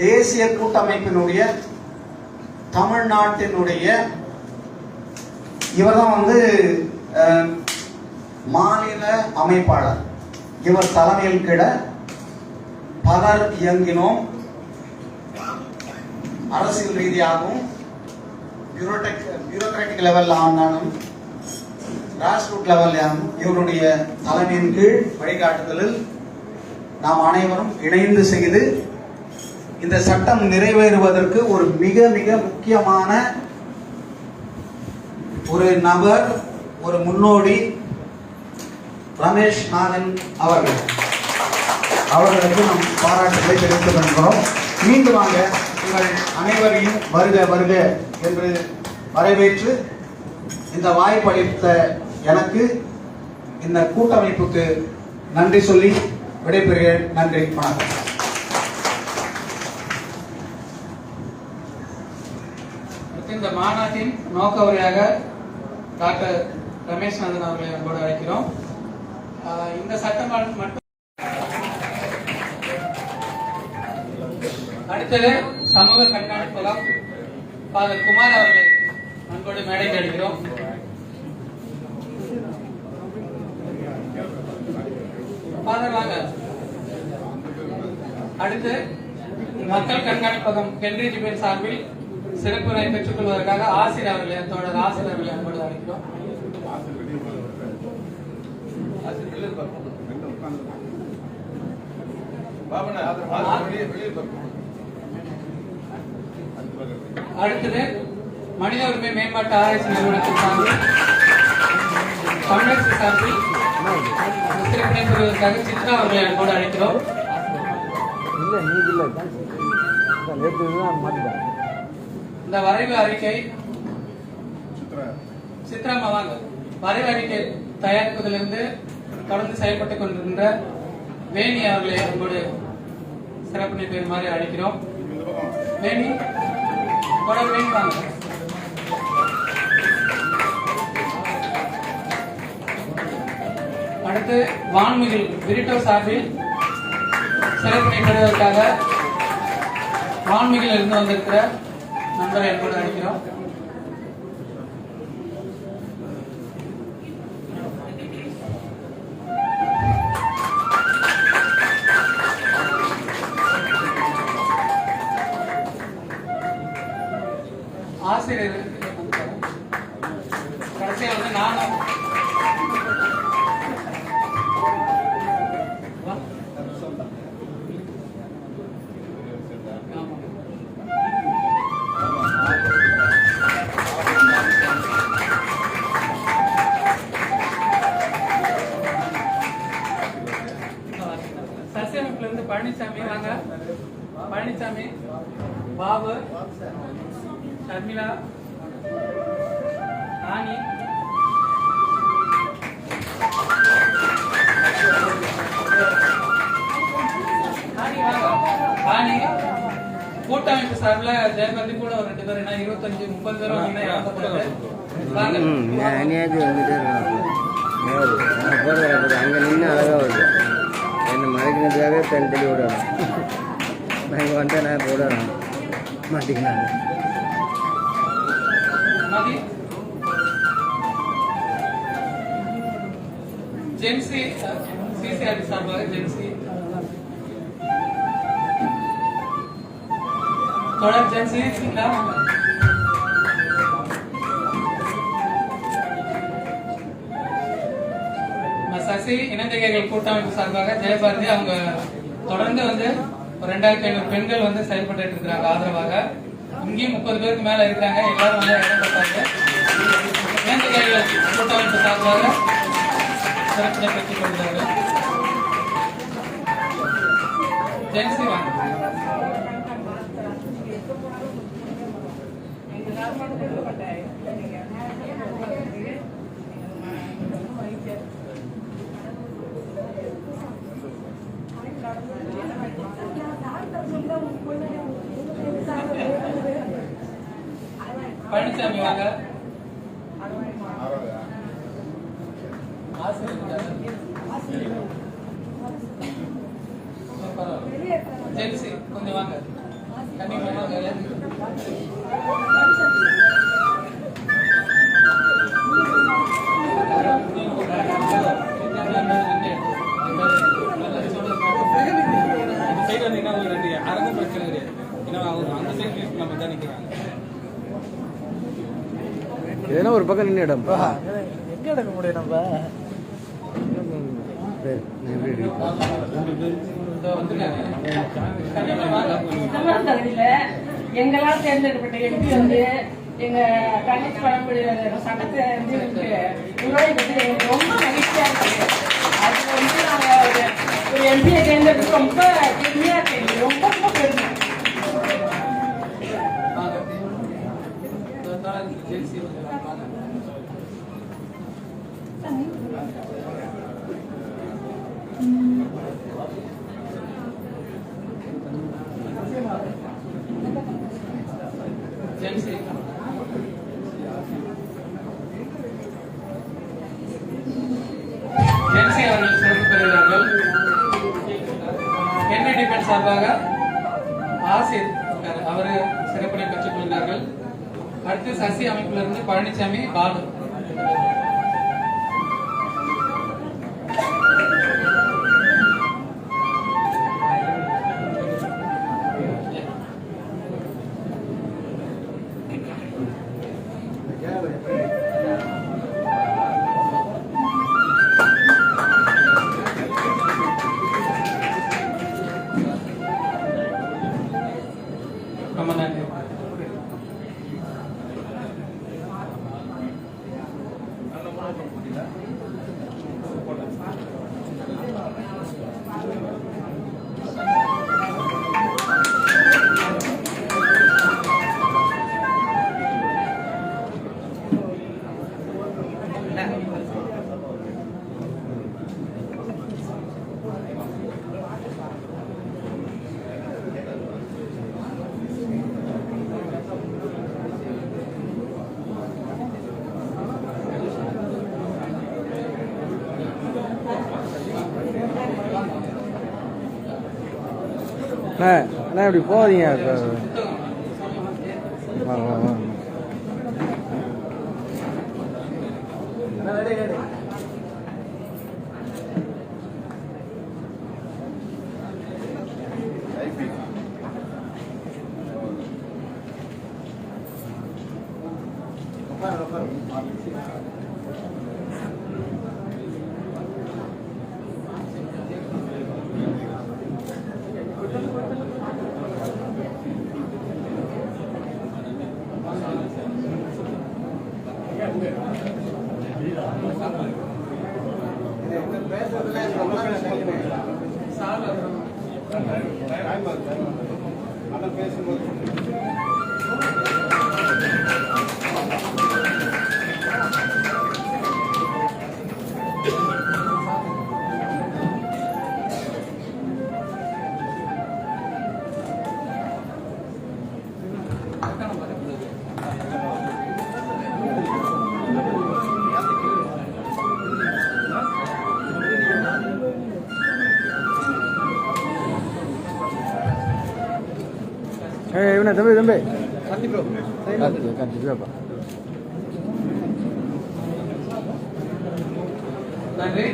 தேசிய கூட்டமைப்பினுடைய தமிழ்நாட்டினுடைய இவர்தான் மாநில அமைப்பாளர். இவர் தலைமையில் கீழ பலர் இயங்கினோம். அரசியல் ரீதியாகவும் பியூரோக்ராட்டிக் லெவல் ஆனாலும் கிராஸ் ரூட் லெவல் இவருடைய தலைமையின் கீழ் வழிகாட்டுதலில் நாம் அனைவரும் இணைந்து செய்து இந்த சட்டம் நிறைவேறுவதற்கு ஒரு மிக மிக முக்கியமான ஒரு நபர், ஒரு முன்னோடி ரமேஷ் நாதன் அவர்களுக்கு நம் பாராட்டுகளை தெரிவித்துக் கொள்கிறோம். மீண்டும் வாங்க உங்கள் அனைவரையும் வருக வருக என்று வரவேற்று இந்த வாய்ப்பளித்த எனக்கு, இந்த கூட்டமைப்புக்கு நன்றி சொல்லி விடைபெறுகிறேன். நன்றி, வணக்கம். இந்த மாநாட்டின் நோக்க உரையாக டாக்டர் ரமேஷ் நாதன் அவர்களை அன்போடு அழைக்கிறோம். இந்த சட்டம் மட்டும் அடுத்தது சமூக கண்காணிப்பகம் ஃபாதர் குமார் அவர்களை அன்போடு மேடைக்கு அழைக்கிறோம். ஃபாதர் வாங்க. அடுத்து மக்கள் கண்காணிப்பகம் கென்ரிஜ் பேர் சார்பில் சிறப்புரை பெற்றுக் கொள்வதற்காக ஆசிரியர் அவர்களை தோழர் ஆசிரியர் அவர்களை அன்போடு அழைக்கிறோம். அடுத்தது மனித உரிமை மேம்பாட்டு ஆராய்ச்சி நிறுவனத்தின் சார்பில் தமிழரசு சார்பில் சிறப்பினை பெறுவதற்காக சித்ரா அவர்களை அன்போடு அழைக்கிறோம். இந்த வரைவு அறிக்கை சித்ராமா வாங்க. வரைவு அறிக்கை தயாரிப்பதிலிருந்து தொடர்ந்து செயல்பட்டுக் கொண்டிருக்கின்ற வேணி அவர்களை அன்போடு சிறப்பினை பெறுமாறு அழைக்கிறோம். வேணி வாங்க. அடுத்து வான்மிகில் விரிட்டோ சார்பில் சிறப்பினை பெறுவதற்காக வான்மிகில் இருந்து வந்திருக்கிற நண்பரை என்பது அழைக்கிறோம். ஆசிரியர் கடைசியாக நானும் சசியமைப்புல இருந்து பழனிசாமி வாங்க. பழனிசாமி, பாபு, ஷர்மிளா, ஆனி, கூட்டமைப்பு சார்பில் ஜெயபந்தி கூட ஒரு 2 பேர், 25-30 பேரும் அங்க நின்று அழகா வருது. என்ன மறைக்கிறதுக்காக தள்ளி விடணும். நாங்கள் வந்துட்டு நான் போடணும் மாட்டிக்கினாங்க. ஜென்சி சிசிஆர்டி சார்பாக ஜென்சி தொடர் ஜென்சி சசி இனந்தகைகள் கூட்டமைப்பு சார்பாக ஜெயபாரதி அவங்க தொடர்ந்து ஒரு 2500 பெண்கள் செயல்பட்டு இருக்கிறாங்க ஆதரவாக. இங்கேயும் 30 பேருக்கு மேல இருக்காங்க. எல்லாரும் இடம்பெற்றாங்க. இனந்தகைகள் கூட்டமைப்பு சார்பாக சிறப்பினை பெற்றுக் கொள்கிறார்கள். ஜென்சி வாங்க. பழனிசாமி வாங்க. ஜென்சி கொஞ்சம் வாங்க. சைடு வந்தீங்கன்னா உங்களுக்கு யாருக்கும் பிரச்சனை கிடையாது. ஏன்னா அவங்க அந்த சைடு நம்ம தான் நிற்கிறாங்க. இதெல்லாம் ஒரு பக்கம் நின்று இடம் எங்க எடுக்க முடியும் நம்ம? எங்கெல்லாம் தேர்ந்தெடுக்கப்பட்ட எம்பி வந்து எங்க கல்வி பழங்குடி சட்டத்தை ரொம்ப மகிழ்ச்சியா இருக்கு. அது வந்து நாங்க ஒரு எம்பியை தேர்ந்தெடுத்து ரொம்ப பெருமையா இருக்கு. ரொம்ப ரொம்ப பெருமை. ஜென்சி அவர்கள் சிறப்பு பெறுகிறார்கள். NDDP சார்பாக ஆசிர் அவரு சிறப்பினை பெற்றுக் கொள்கிறார்கள். அடுத்து சசி அமைப்பிலிருந்து பழனிசாமி பாலு. ரொம்ப நன்றி. அண்ணா இப்படி போகாதீங்க. வா வா வா. இவனா தம்பி தம்பி கண்டிப்பா நன்றி.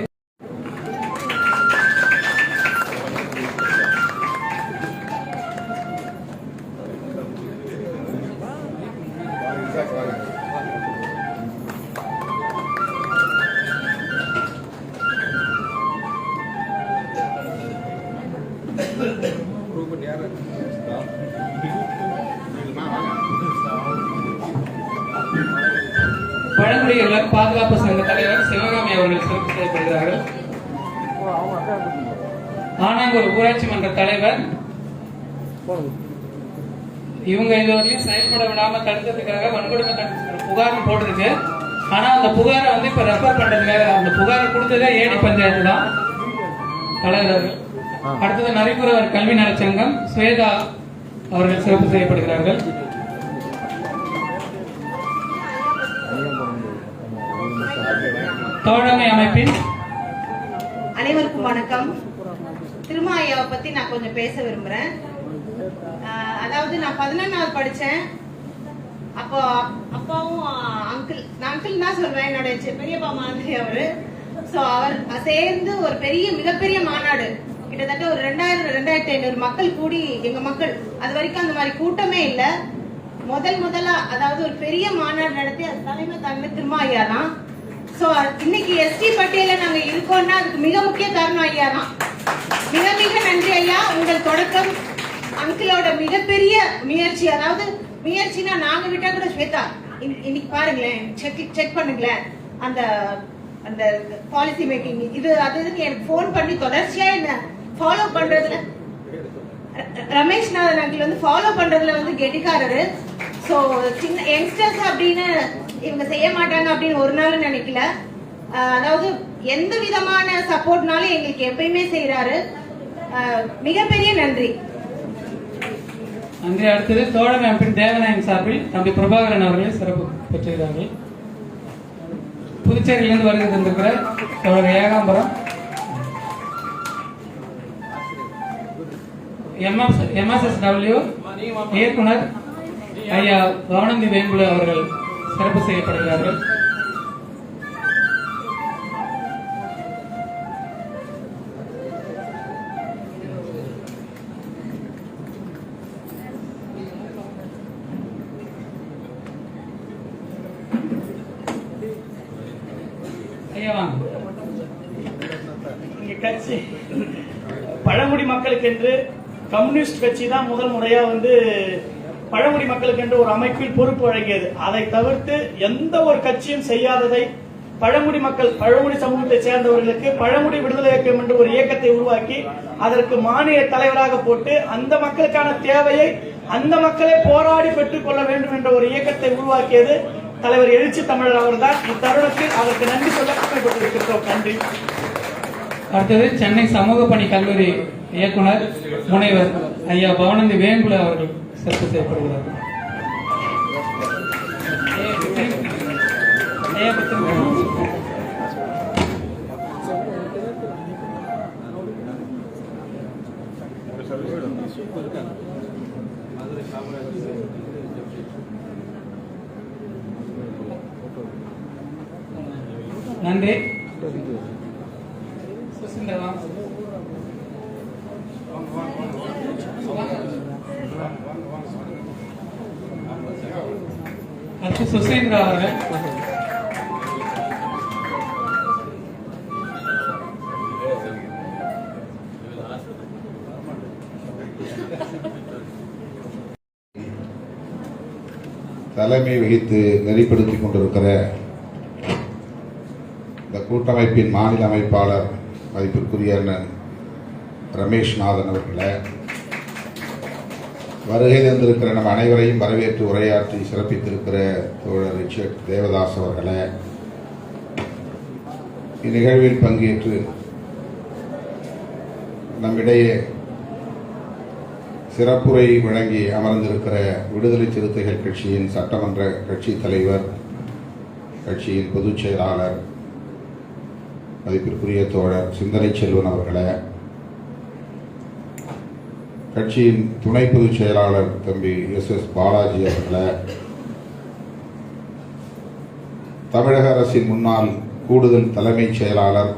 பழங்குடியினர் பாதுகாப்பு சங்க தலைவர் சிவகாமி அவர்கள் சிறப்பு செய்யப்படுகிறார்கள். ஆனாங்கூர் ஊராட்சி மன்ற தலைவர் இவங்க இதுவரையும் செயல்பட விடாம தடுத்ததுக்காக வன்கொடுமை தடுப்பு புகார் போட்டிருக்கு. ஆனா அந்த புகாரை வந்து இப்ப ரெஃபர் பண்றதுக்காக அந்த புகாரை கொடுத்ததே ஏடி பஞ்சாயத்து தான் தலைவர்கள். அடுத்தது நரிபுரவர் கல்வி நலச்சங்கம் ஸ்வேதா அவர்கள் சிறப்பு செய்யப்படுகிறார்கள். தோழமை அமைப்பின் அனைவருக்கும் வணக்கம். திருமாயாவை பத்தி நான் கொஞ்சம் பேச விரும்புறேன். அதாவது அதாவது நான் 11வது படிச்சேன். அப்போ அப்பாவும் நான் அங்கிள் தான் சொல்வேன், என்னோட பெரியப்பா மாதிரி அவரு. சோ அவர் சேர்ந்து ஒரு மிகப்பெரிய மாநாடு, கிட்டத்தட்ட ஒரு 2000-2500 மக்கள் கூடி, எங்க மக்கள் அது வரைக்கும் அந்த மாதிரி கூட்டமே இல்ல. முதலா அதாவது ஒரு பெரிய மாநாடு நடத்தி அது தலைமை தாங்க திரும்ப ஐயா தான். சோ இன்னைக்கு எஸ்டி பட்டியல நாங்க இருக்கோம்னா அதுக்கு மிக முக்கிய காரணம் ஐயா தான். மிக மிக நன்றி ஐயா. உங்கள் தொடக்கம் அங்கிளோட மிகப்பெரிய முயற்சி, அதாவது முயற்சினா நாங்க விட்டா கூட ஸ்வேதா இன்னைக்கு பாருங்களேன், செக் பண்ணுங்களேன், அந்த அந்த பாலிசி மேக்கிங் இது அது எனக்கு போன் பண்ணி தொடர்ச்சியா என்ன ஃபாலோ பண்றதுல ரமேஷ்நாதன் அங்கிள் வந்து ஃபாலோ பண்றதுல வந்து கெட்டிக்காரரு. சோ சின்ன யங்ஸ்டர்ஸ் அப்படின்னு இவங்க செய்ய மாட்டாங்க அப்படின்னு ஒரு நாள் நினைக்கல. அதாவது எந்த விதமான சப்போர்ட்னாலும் எங்களுக்கு எப்பயுமே செய்யறாரு. மிகப்பெரிய நன்றி. நன்றி. அடுத்தது தோழமை அமைப்பின் தேவநாயகம் சார்பில் தம்பி பிரபாகரன் அவர்களை சிறப்பு பெற்றிருக்கிறார்கள். புதுச்சேரியிலிருந்து வருகை தந்திருக்கிற தோழர் ஏகாம்பரம், MSSW இயக்குனர் ஐயா கவனந்தி வேம்புல அவர்கள் சிறப்பு செய்யப்படுகிறார்கள். ஐயா வாங்க. கட்சி பழங்குடி மக்களுக்கென்று கம்யூனிஸ்ட் கட்சி தான் முதல் முறையா வந்து பழங்குடி மக்களுக்கென்று ஒரு அமைப்பில் பொறுப்பு வழங்கியது. அதை தவிர்த்து எந்த ஒரு கட்சியும் செய்யாததை பழங்குடி சமூகத்தை சேர்ந்தவர்களுக்கு பழங்குடி விடுதலை இயக்கம் என்று ஒரு இயக்கத்தை உருவாக்கி அதற்கு மாநில தலைவராக போட்டு அந்த மக்களுக்கான தேவையை அந்த மக்களே போராடி பெற்றுக் கொள்ள வேண்டும் என்ற ஒரு இயக்கத்தை உருவாக்கியது தலைவர் எழுச்சி தமிழர் அவர்தான். இத்தருணத்தில் அதற்கு நன்றி சொல்ல கடமைப்பட்டிருக்கிறோம். நன்றி. அடுத்தது சென்னை சமூக பணி கல்லூரி இயக்குனர் முனைவர் ஐயா பவனந்தி வேங்குல அவர்கள் சிறப்பு செய்யப்படுகிறார்கள். நன்றி. அடுத்து சுசேந்திரா அவர்கள். தலைமை வகித்து நெறிப்படுத்திக் கொண்டிருக்கிற இந்த கூட்டமைப்பின் மாநில அமைப்பாளர் மதிப்பிற்குரிய அண்ணன் ரமேஷ்நாதன் அவர்களை, வருகை தந்திருக்கிற நம் அனைவரையும் வரவேற்று உரையாற்றி சிறப்பித்திருக்கிற தோழர் ரிச்சர்ட் தேவதாஸ் அவர்களை, இந்நிகழ்வில் பங்கேற்று நம்மிடையே சிறப்புரை வழங்கி அமர்ந்திருக்கிற விடுதலை சிறுத்தைகள் கட்சியின் சட்டமன்ற கட்சி தலைவர், கட்சியின் பொதுச் செயலாளர் மதிப்பிற்குரிய தோழர் சிந்தனை செல்வன் அவர்களை, கட்சியின் துணை பொதுச் செயலாளர் தம்பி SS பாலாஜி அவர்களை, தமிழக அரசின் முன்னாள் கூடுதல் தலைமைச் செயலாளர்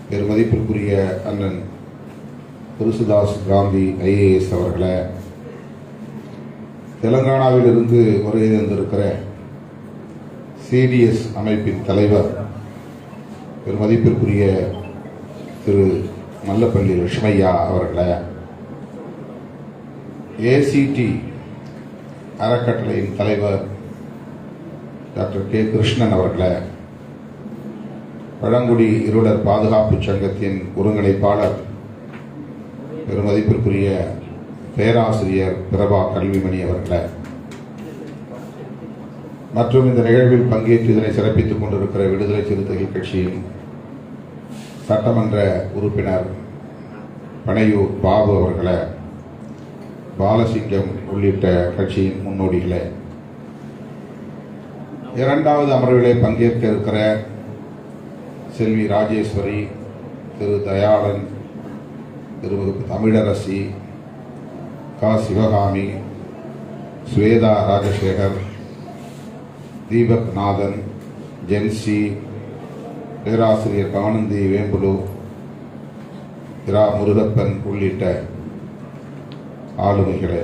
பெருமதிப்பிற்குரிய அண்ணன் துருசுதாஸ் காந்தி IAS அவர்களை, தெலங்கானாவில் இருந்து வருகை தந்திருக்கிற CDS அமைப்பின் தலைவர் பெருமதிப்பிற்குரிய திரு மல்லப்பள்ளி லட்சுமையா அவர்களை, ACT அறக்கட்டளையின் தலைவர் டாக்டர் K கிருஷ்ணன் அவர்களை, பழங்குடி இருளர் பாதுகாப்பு சங்கத்தின் ஒருங்கிணைப்பாளர் பெருமதிப்பிற்குரிய பேராசிரியர் பிரபா கல்விமணி அவர்களை, மற்றும் இந்த நிகழ்வில் பங்கேற்று இதனை சிறப்பித்துக் கொண்டிருக்கிற விடுதலை சிறுத்தைகள் கட்சியின் சட்டமன்ற உறுப்பினர் பனையூர் பாபு அவர்களை, பாலசிங்கம் உள்ளிட்ட கட்சியின் முன்னோடிகளை, இரண்டாவது அமர்விலே பங்கேற்க இருக்கிற செல்வி ராஜேஸ்வரி, திரு தயாளன், திரு தமிழரசி, கா சிவகாமி, ஸ்வேதா ராஜசேகர், தீபக் நாதன், ஜென்சி, பேராசிரியர் கானந்தி வேம்புலு, இரா முருகப்பன் உள்ளிட்ட ஆளுமைகளே,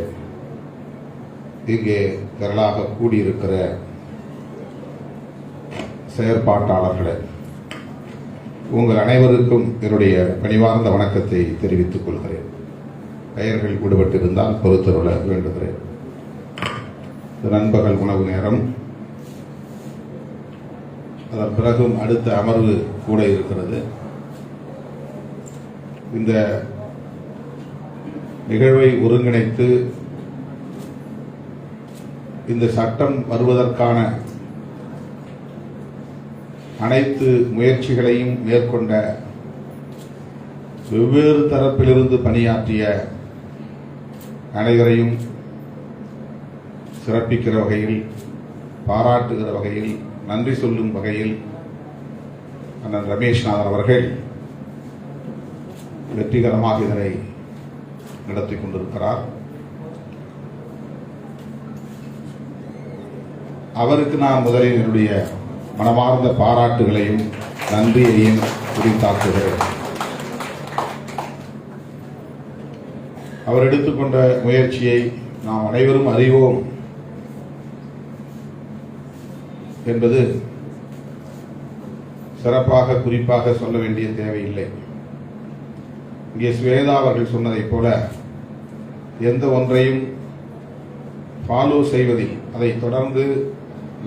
இங்கே திரளாக கூடியிருக்கிற செயற்பாட்டாளர்களே, உங்கள் அனைவருக்கும் என்னுடைய பணிவார்ந்த வணக்கத்தை தெரிவித்துக் கொள்கிறேன். பெயர்கள் விடுபட்டிருந்தால் பொறுத்தருள வேண்டுகிறேன். நண்பகல் உணவு நேரம், அதன் பிறகும் அடுத்த அமர்வு கூட இருக்கிறது. இந்த நிகழ்வை ஒருங்கிணைத்து இந்த சட்டம் வருவதற்கான அனைத்து முயற்சிகளையும் மேற்கொண்ட வெவ்வேறு தரப்பிலிருந்து பணியாற்றிய அனைவரையும் சிறப்பிக்கிற வகையில், பாராட்டுகிற வகையில், நன்றி சொல்லும் வகையில் அண்ணன் ரமேஷ்நாதன் அவர்கள் வெற்றிகரமாக இதனை நடத்திக் கொண்டிருக்கிறார். அவருக்கு நான் முதலில் என்னுடைய மனமார்ந்த பாராட்டுகளையும் நன்றியையும் உரித்தாக்குகிறேன். அவர் எடுத்துக்கொண்ட முயற்சியை நாம் அனைவரும் அறிவோம் என்பது சிறப்பாக குறிப்பாக சொல்ல வேண்டிய தேவையில்லை. இங்கே ஸ்வேதா அவர்கள் சொன்னதைப் போல எந்த ஒன்றையும் ஃபாலோ செய்வதில், அதை தொடர்ந்து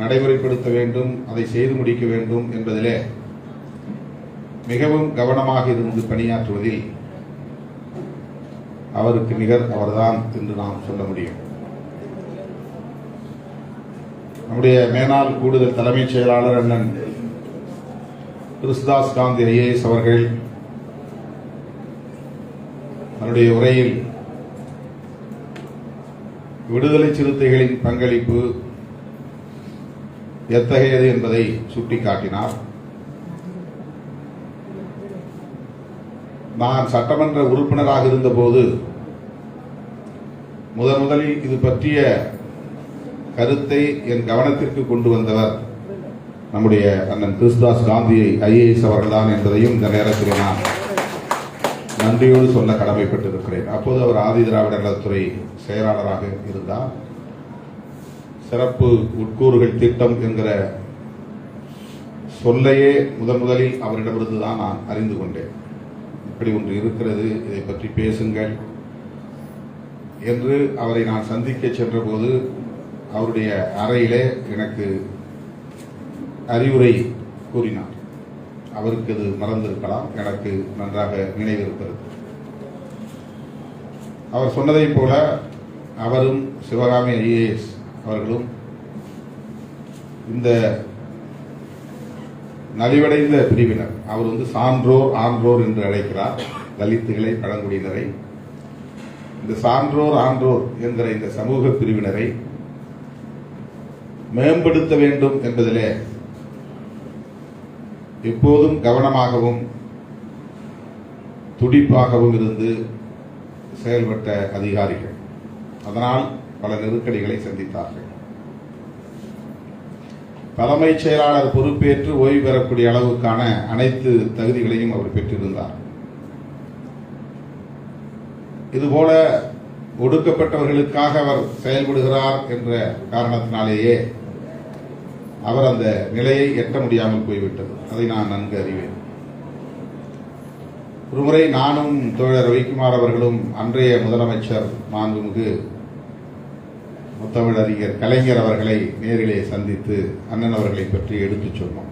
நடைமுறைப்படுத்த வேண்டும், அதை செய்து முடிக்க வேண்டும் என்பதிலே மிகவும் கவனமாக இருந்து பணியாற்றுவதில் அவருக்கு நிகர் அவர்தான் என்று நாம் சொல்ல முடியும். நம்முடைய மேனாள் கூடுதல் தலைமைச் செயலாளர் அண்ணன் கிருஷ்ணதாஸ் காந்தி ஐஏஎஸ் அவர்கள் தன்னுடைய உரையில் விடுதலை சிறுத்தைகளின் பங்களிப்பு எத்தகையது என்பதை சுட்டிக்காட்டினார். நான் சட்டமன்ற உறுப்பினராக இருந்தபோது முதலில் இது பற்றிய கருத்தை என் கவனத்திற்கு கொண்டு வந்தவர் நம்முடைய அண்ணன் கிருஷ்ணதாஸ் காந்தி ஐஏஎஸ் அவர்கள்தான் என்பதையும் இந்த நேரத்தில் நான் நன்றியோடு சொல்ல கடமைப்பட்டிருக்கிறேன். அப்போது அவர் ஆதி திராவிட நலத்துறை செயலாளராக இருந்தார். சிறப்பு உட்கூறுகள் திட்டம் என்கிற சொல்லையே முதலில் அவரிடமிருந்து தான் நான் அறிந்து கொண்டேன். இப்படி ஒன்று இருக்கிறது, இதை பற்றி பேசுங்கள் என்று அவரை நான் சந்திக்க சென்றபோது அவருடைய அறையிலே எனக்கு அறிவுரை கூறினார். அவருக்கு அது மறந்திருக்கலாம், எனக்கு நன்றாக நினைவிருக்கிறது. அவர் சொன்னதைப் போல அவரும் சிவகாமி ஐஏஎஸ் அவர்களும் இந்த நலிவடைந்த பிரிவினர், அவர் சான்றோர் ஆன்றோர் என்று அழைக்கிறார் தலித்துகளை, பழங்குடியினரை. இந்த சான்றோர் ஆன்றோர் என்கிற இந்த சமூக பிரிவினரை மேம்படுத்த வேண்டும் என்பதிலே எப்போதும் கவனமாகவும் துடிப்பாகவும் இருந்து செயல்பட்ட அதிகாரிகள். அதனால் பல நெருக்கடிகளை சந்தித்தார்கள். தலைமைச் செயலாளர் பொறுப்பேற்று ஓய்வு பெறக்கூடிய அளவுக்கான அனைத்து தகுதிகளையும் அவர் பெற்றிருந்தார். இதுபோல ஒடுக்கப்பட்டவர்களுக்காக அவர் செயல்படுகிறார் என்ற காரணத்தினாலேயே அவர் அந்த நிலையை எட்ட முடியாமல் போய்விட்டது. அதை நான் நன்கு அறிவேன். ஒருமுறை நானும் தோழர் ரவிக்குமார் அவர்களும் அன்றைய முதலமைச்சர் மாண்புமிகு முத்தமிழறிஞர் கலைஞர் அவர்களை நேரிலே சந்தித்து அண்ணன் அவர்களை பற்றி எடுத்துச் சொன்னோம்.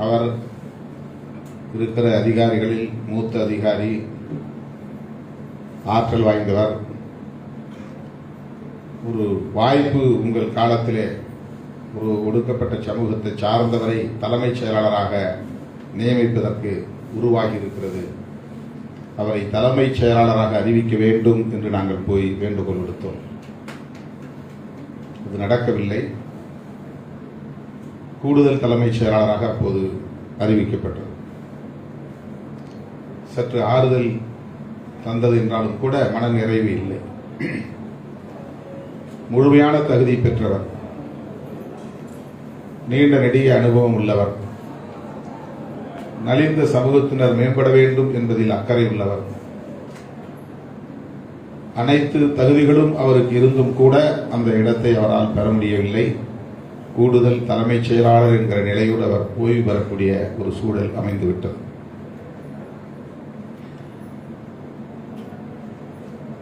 அவர் இருக்கிற அதிகாரிகளில் மூத்த அதிகாரி, ஆற்றல் வாய்ந்தவர். ஒரு வாய்ப்பு உங்கள் காலத்திலே ஒரு ஒடுக்கப்பட்ட சமூகத்தை சார்ந்தவரை தலைமைச் செயலாளராக நியமிப்பதற்கு உருவாகி இருக்கிறது. அவரை தலைமைச் செயலாளராக அறிவிக்க வேண்டும் என்று நாங்கள் போய் வேண்டுகோள் விடுத்தோம். அது நடக்கவில்லை. கூடுதல் தலைமைச் செயலாளராக அப்போது அறிவிக்கப்பட்டது. சற்று ஆறுதல் தந்தது என்றாலும் கூட மன நிறைவு இல்லை. முழுமையான தகுதி பெற்றவர், நீண்ட நெடிய அனுபவம் உள்ளவர், நலிந்த சமூகத்தினர் மேம்பட வேண்டும் என்பதில் அக்கறை உள்ளவர். அனைத்து தகுதிகளும் அவருக்கு இருந்தும் கூட அந்த இடத்தை அவரால் பெற முடியவில்லை. கூடுதல் தலைமைச் செயலாளர் என்கிற நிலையோடு அவர் ஓய்வு பெறக்கூடிய ஒரு சூழல் அமைந்துவிட்டது.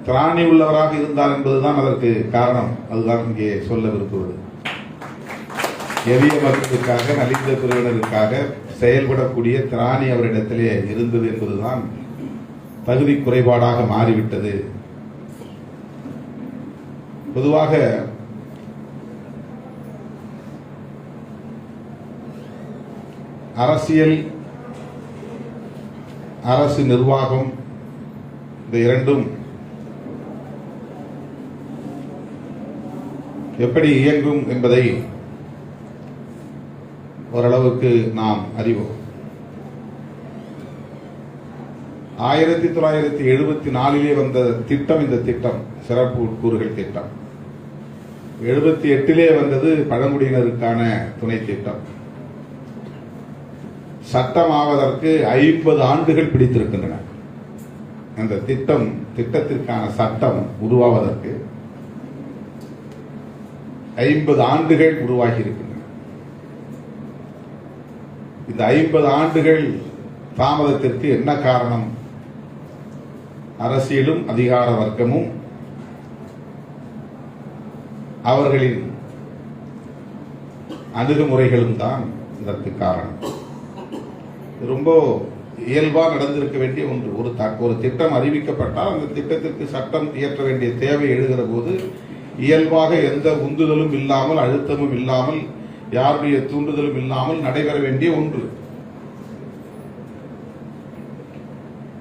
திராணி உள்ளவராக இருந்தார் என்பதுதான் அதற்கு காரணம். அதுதான் இங்கே சொல்ல விரும்புவது. எளிய மக்களுக்காக, நலிந்த பிரிவினருக்காக செயல்படக்கூடிய திராணி அவரிடத்திலே இருந்தது என்பதுதான் தகுதி குறைபாடாக மாறிவிட்டது. பொதுவாக அரசியல், அரசு நிர்வாகம் இந்த இரண்டும் எப்படி இயங்கும் என்பதை ஓரளவுக்கு நாம் அறிவோம். 1974 வந்த திட்டம் இந்த திட்டம், சிறப்பு உட்கூறுகள் திட்டம். 78 வந்தது பழங்குடியினருக்கான துணை திட்டம். சட்டமாவதற்கு 50 ஆண்டுகள் பிடித்திருக்கின்றன. அந்த திட்டத்திற்கான சட்டம் உருவாவதற்கு 50 ஆண்டுகள் உருவாகி இருக்கின்றன. இந்த 50 ஆண்டுகள் தாமதத்திற்கு என்ன காரணம்? அரசியலும் அதிகார வர்க்கமும் அவர்களின் அணுகுமுறைகளும் தான் இதற்கு காரணம். ரொம்ப இயல்பா நடந்திருக்க வேண்டிய ஒன்று. ஒரு திட்டம் அறிவிக்கப்பட்டால் அந்த திட்டத்திற்கு சட்டம் இயற்ற வேண்டிய தேவை எழுகிற போது இயல்பாக எந்த உந்துதலும் இல்லாமல், அழுத்தமும் இல்லாமல், யாருடைய தூண்டுதலும் இல்லாமல் நடைபெற வேண்டிய ஒன்று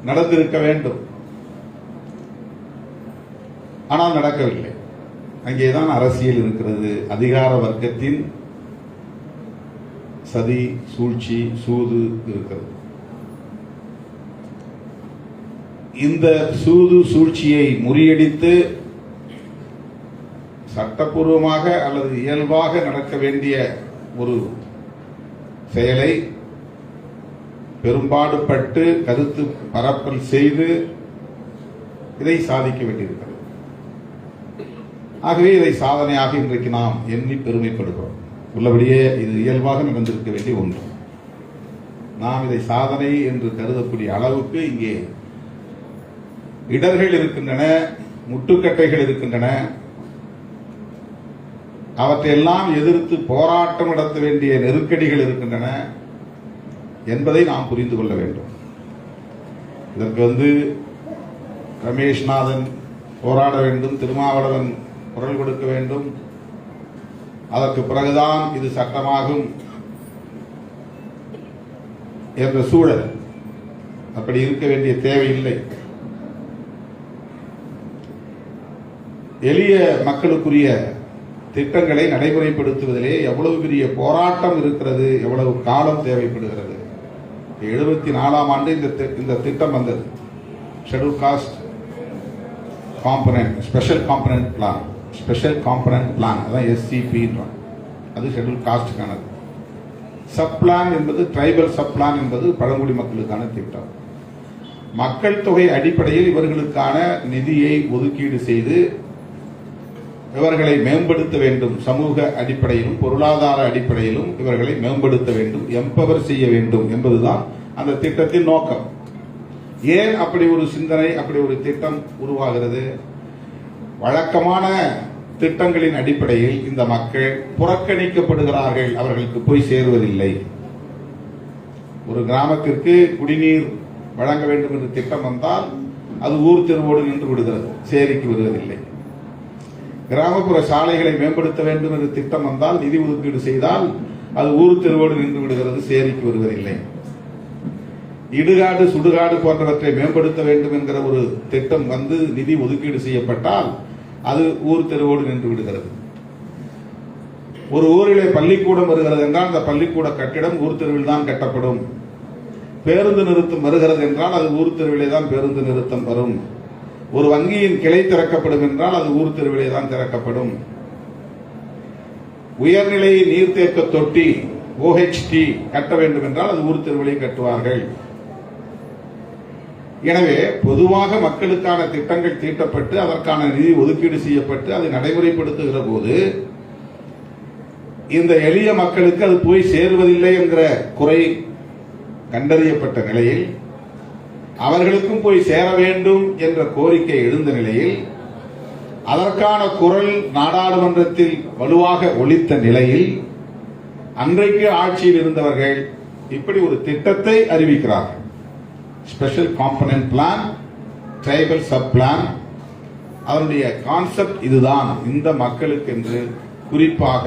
நடந்திருக்க வேண்டும். ஆனால் நடக்கவில்லை. அங்கேதான் அரசியல் இருக்கிறது. அதிகார வர்க்கத்தின் சதி, சூழ்ச்சி, சூது இருக்கிறது. இந்த சூது சூழ்ச்சியை முறியடித்து சட்டப்பூர்வமாக அல்லது இயல்பாக நடக்க வேண்டிய ஒரு செயலை பெரும்பாடுபட்டு கருத்து பரப்பல் செய்து இதை சாதிக்க வேண்டியிருக்கிறது. ஆகவே இதை சாதனையாக இன்றைக்கு நாம் எண்ணி பெருமைப்படுகிறோம். உள்ளபடியே இது இயல்பாக நடந்திருக்க வேண்டிய ஒன்று. நாம் இதை சாதனை என்று கருதக்கூடிய அளவுக்கு இங்கே இடர்கள் இருக்கின்றன, முட்டுக்கட்டைகள் இருக்கின்றன. அவற்றையெல்லாம் எதிர்த்து போராட்டம் நடத்த வேண்டிய நெருக்கடிகள் இருக்கின்றன என்பதை நாம் புரிந்து கொள்ள வேண்டும். இதற்கு ரமேஷ்நாதன் போராட வேண்டும், திருமாவளவன் குரல் கொடுக்க வேண்டும், அதற்கு பிறகுதான் இது சட்டமாகும் என்ற சூழல் அப்படி இருக்க வேண்டிய தேவையில்லை. எளிய மக்களுக்குரிய திட்டங்களை நடைமுறைப்படுத்துவதிலே எவ்வளவு பெரிய போராட்டம் இருக்கிறது, எவ்வளவு காலம் தேவைப்படுகிறது. 74ஆம் ஆண்டு இந்த திட்டம் வந்தது. Schedule cost component, special component plan, அதான் SCP. அது ஷெட்யூல் காஸ்டுக்கானது. சப் பிளான் என்பது ட்ரைபல் சப் பிளான் என்பது பழங்குடி மக்களுக்கான திட்டம். மக்கள் தொகை அடிப்படையில் இவர்களுக்கான நிதியை ஒதுக்கீடு செய்து இவர்களை மேம்படுத்த வேண்டும். சமூக அடிப்படையிலும் பொருளாதார அடிப்படையிலும் இவர்களை மேம்படுத்த வேண்டும், எம்பவர் செய்ய வேண்டும் என்பதுதான் அந்த திட்டத்தின் நோக்கம். ஏன் அப்படி ஒரு சிந்தனை, அப்படி ஒரு திட்டம் உருவாகிறது? வழக்கமான திட்டங்களின் அடிப்படையில் இந்த மக்கள் புறக்கணிக்கப்படுகிறார்கள், அவர்களுக்கு போய் சேருவதில்லை. ஒரு கிராமத்திற்கு குடிநீர் வழங்க வேண்டும் என்று திட்டம் வந்தால் அது ஊர் தெருவோடு நின்று விடுகிறது, சேரிக்கு வருவதில்லை. கிராமப்புற சாலைகளை மேம்படுத்த வேண்டும் என்று திட்டம் வந்தால், நிதி ஒதுக்கீடு செய்தால் அது ஊர் தெருவோடு நின்று விடுகிறது, சேரிக்கு வருவதில்லை. இடுகாடு, சுடுகாடு போன்றவற்றை மேம்படுத்த வேண்டும் என்கிற ஒரு திட்டம் நிதி ஒதுக்கீடு செய்யப்பட்டால் அது ஊர் தெருவோடு நின்று விடுகிறது. ஒரு ஊரிலே பள்ளிக்கூடம் வருகிறது என்றால் அந்த பள்ளிக்கூட கட்டிடம் ஊர் தெருவில் தான் கட்டப்படும். பேருந்து நிறுத்தம் வருகிறது என்றால் அது ஊர் தெருவிலே தான் பேருந்து நிறுத்தம் வரும். ஒரு வங்கியின் கிளை திறக்கப்படும் என்றால் அது ஊர் தெருவிலே தான் திறக்கப்படும். உயர்நிலை நீர்த்தேக்க தொட்டி OHT கட்ட வேண்டும் என்றால் அது ஊர் தெருவிலே கட்டுவார்கள். எனவே பொதுவாக மக்களுக்கான திட்டங்கள் தீட்டப்பட்டு அதற்கான நிதி ஒதுக்கீடு செய்யப்பட்டு அதை நடைமுறைப்படுத்துகிற போது இந்த எளிய மக்களுக்கு அது போய் சேருவதில்லை என்கிற குறை கண்டறியப்பட்ட நிலையில் அவர்களுக்கும் போய் சேர வேண்டும் என்ற கோரிக்கை எழுந்த நிலையில் அதற்கான குரல் நாடாளுமன்றத்தில் வலுவாக ஒலித்த நிலையில் அன்றைக்கு ஆட்சியில் இருந்தவர்கள் இப்படி ஒரு திட்டத்தை அறிவிக்கிறார்கள். Special component plan, tribal sub plan. அதனுடைய கான்செப்ட் இதுதான். இந்த மக்களுக்கு என்று குறிப்பாக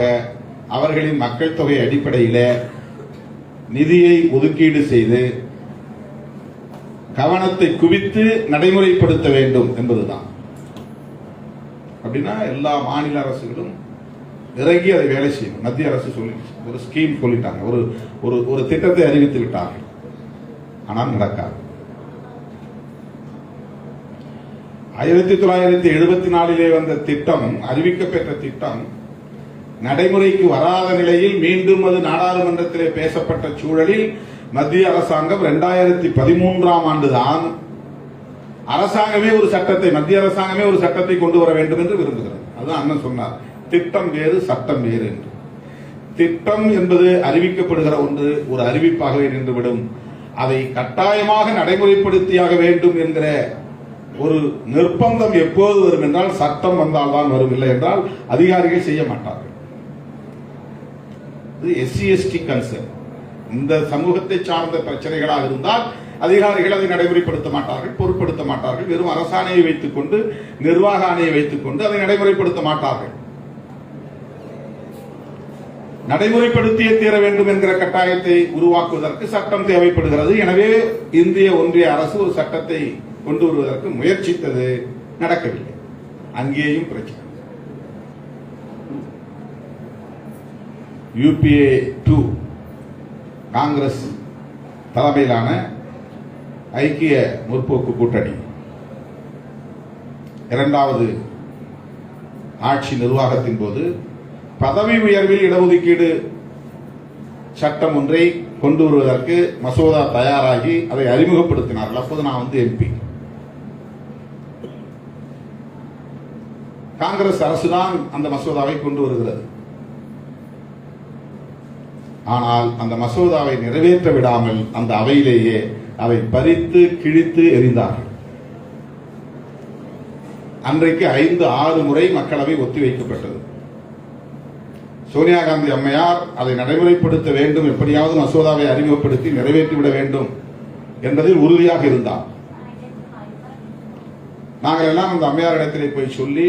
அவர்களின் மக்கள் தொகை அடிப்படையில் நிதியை ஒதுக்கீடு செய்து கவனத்தை குவித்து நடைமுறைப்படுத்த வேண்டும் என்பதுதான். அப்படின்னா எல்லா மாநில அரசுகளும் இறங்கி அதை வேலை செய்யும். மத்திய அரசு சொல்லி ஒரு ஸ்கீம் சொல்லிட்டாங்க, ஒரு திட்டத்தை அறிவித்து விட்டார்கள். ஆனால் நடக்காது. 1974 வந்த திட்டம், அறிவிக்கப்பெற்ற திட்டம் நடைமுறைக்கு வராத நிலையில் மீண்டும் அது நாடாளுமன்றத்திலே பேசப்பட்ட சூழலில் மத்திய அரசாங்கம் 2013ஆம் ஆண்டுதான் அரசாங்கமே ஒரு சட்டத்தை, மத்திய அரசாங்கமே ஒரு சட்டத்தை கொண்டு வர வேண்டும் என்று விரும்புகிறது. அதுதான் அண்ணன் சொன்னார், திட்டம் வேறு சட்டம் வேறு என்று. திட்டம் என்பது அறிவிக்கப்படுகிற ஒன்று ஒரு அறிவிப்பாகவே நின்றுவிடும். அதை கட்டாயமாக நடைமுறைப்படுத்தியாக வேண்டும் என்கிற ஒரு நிர்பந்தம் எப்போது வரும் என்றால் சட்டம் வந்தால் தான் வரும், இல்லை என்றால் அதிகாரிகள் செய்ய மாட்டார்கள். SC/ST கன்சர்ன், இந்த சமூகத்தை சார்ந்த பிரச்சனைகளாக இருந்தால் அதிகாரிகள் அதை நடைமுறைப்படுத்த மாட்டார்கள், பொருட்படுத்த மாட்டார்கள். வெறும் அரசாணையை வைத்துக் கொண்டு, நிர்வாக ஆணையை வைத்துக் கொண்டு அதை நடைமுறைப்படுத்த மாட்டார்கள். நடைமுறைப்படுத்தியே தீர வேண்டும் என்கிற கட்டாயத்தை உருவாக்குவதற்கு சட்டம் தேவைப்படுகிறது. எனவே இந்திய ஒன்றிய அரசு ஒரு சட்டத்தை கொண்டு வருவதற்கு முயற்சித்தது, நடக்கவில்லை. அங்கேயும் பிரச்சனை. UPA 2 காங்கிரஸ் தலைமையிலான ஐக்கிய முற்போக்கு கூட்டணி இரண்டாவது ஆட்சி நிர்வாகத்தின் போது பதவி உயர்வில் இடஒதுக்கீடு சட்டம் ஒன்றை கொண்டு வருவதற்கு மசோதா தயாராகி அதை அறிமுகப்படுத்தினார்கள். அப்போது நான் MP. காங்கிரஸ் அரசுதான் அந்த மசோதாவை கொண்டு வருகிறது. ஆனால் அந்த மசோதாவை நிறைவேற்ற விடாமல் அந்த அவையிலேயே அதை பறித்து கிழித்து எறிந்தார்கள். அன்றைக்கு 5-6 முறை மக்களவை ஒத்திவைக்கப்பட்டது. சோனியா காந்தி அம்மையார் அதை நடைமுறைப்படுத்த வேண்டும், எப்படியாவது மசோதாவை அறிமுகப்படுத்தி நிறைவேற்றிவிட வேண்டும் என்பதில் உறுதியாக இருந்தார். நாங்கள் எல்லாம் அந்த அம்மையார் இடத்திலே போய் சொல்லி,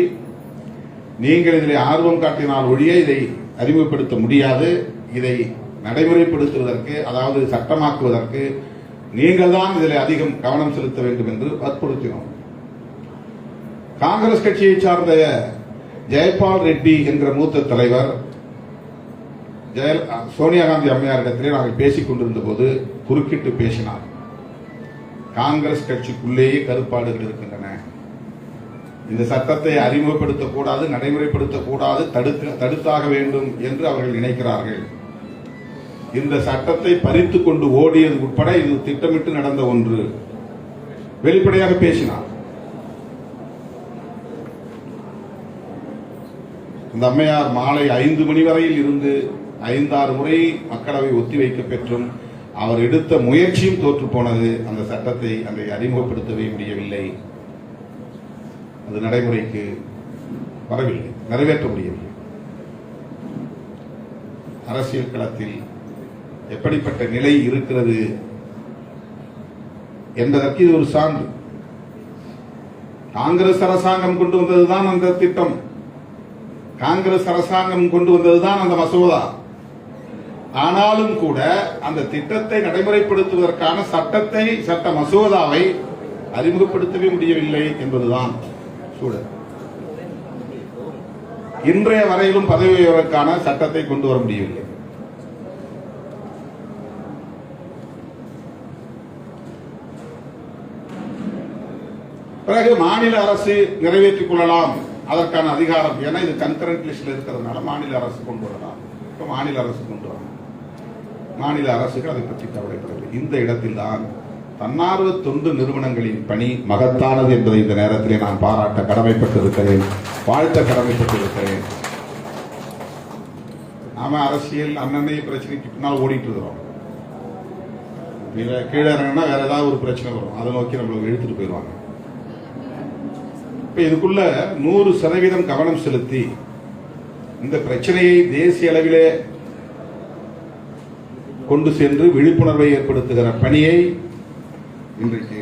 நீங்கள் இதில் ஆர்வம் காட்டினால் ஒழிய இதை அறிமுகப்படுத்த முடியாது, இதை நடைமுறைப்படுத்துவதற்கு, அதாவது சட்டமாக்குவதற்கு நீங்கள் தான் இதில் அதிகம் கவனம் செலுத்த வேண்டும் என்று வற்புறுத்தினோம். காங்கிரஸ் கட்சியை சார்ந்த ஜெயபால் ரெட்டி என்கிற மூத்த தலைவர் சோனியா காந்தி அம்மையாரிடத்திலே நாங்கள் பேசிக் கொண்டிருந்த போது குறுக்கிட்டு பேசினார். காங்கிரஸ் கட்சிக்குள்ளேயே கருப்பாடுகள் இருக்கின்றன, இந்த சட்டத்தை அறிமுகப்படுத்தக்கூடாது, நடைமுறைப்படுத்தக்கூடாது, தடுத்தாக வேண்டும் என்று அவர்கள் நினைக்கிறார்கள். இந்த சட்டத்தை பறித்துக் கொண்டு ஓடியது உட்பட இது திட்டமிட்டு நடந்த ஒன்று. வெளிப்படையாக பேசினார். இந்த அம்மையார் மாலை 5 மணி வரையில் இருந்து 5-6 முறை மக்களவை ஒத்திவைக்க பெற்றும் அவர் எடுத்த முயற்சியும் தோற்று போனது. அந்த சட்டத்தை அதை அறிமுகப்படுத்தவே முடியவில்லை, அது நடைமுறைக்கு வரவில்லை, நிறைவேற்ற முடியவில்லை. அரசியல் களத்தில் எப்படிப்பட்ட நிலை இருக்கிறது என்பதற்கு இது ஒரு சான்று. காங்கிரஸ் அரசாங்கம் கொண்டு வந்ததுதான் அந்த திட்டம், காங்கிரஸ் அரசாங்கம் கொண்டு வந்ததுதான் அந்த மசோதா. ஆனாலும் கூட அந்த திட்டத்தை நடைமுறைப்படுத்துவதற்கான சட்ட மசோதாவை அறிமுகப்படுத்தவே முடியவில்லை என்பதுதான் சூழல். இன்றைய வரையிலும் பதவி உயர்வுக்கான சட்டத்தை கொண்டு வர முடியவில்லை. பிறகு மாநில அரசு நிறைவேற்றிக் கொள்ளலாம் அதற்கான அதிகாரம். ஏன்னா இது கன்கரண்ட் லிஸ்ட்ல இருக்கிறதுனால மாநில அரசு கொண்டு வரலாம். இப்ப மாநில அரசு கொண்டு வரலாம். மாநில அரசுகள் அதை பற்றி கவலைப்படவில்லை. இந்த இடத்தில் தான் தன்னார்வ தொண்டு நிறுவனங்களின் பணி மகத்தானது என்பதை இந்த நேரத்திலே நான் பாராட்ட கடமைப்பட்டிருக்கிறேன், வாழ்த்த கடமைப்பட்டிருக்கிறேன். நாம அரசியல் அண்ணனை பிரச்சனைக்கு பின்னால் ஓடிட்டு இருக்கிறோம். கீழே இறங்கினா வேற ஏதாவது ஒரு பிரச்சனை வரும், அதை நோக்கி நம்மளுக்கு இழுத்துட்டு போயிடுவாங்க. இப்ப இதுக்குள்ள 100% கவனம் செலுத்தி இந்த பிரச்சனையை தேசிய அளவிலே கொண்டு சென்று விழிப்புணர்வை ஏற்படுத்துகிற பணியை இன்றைக்கு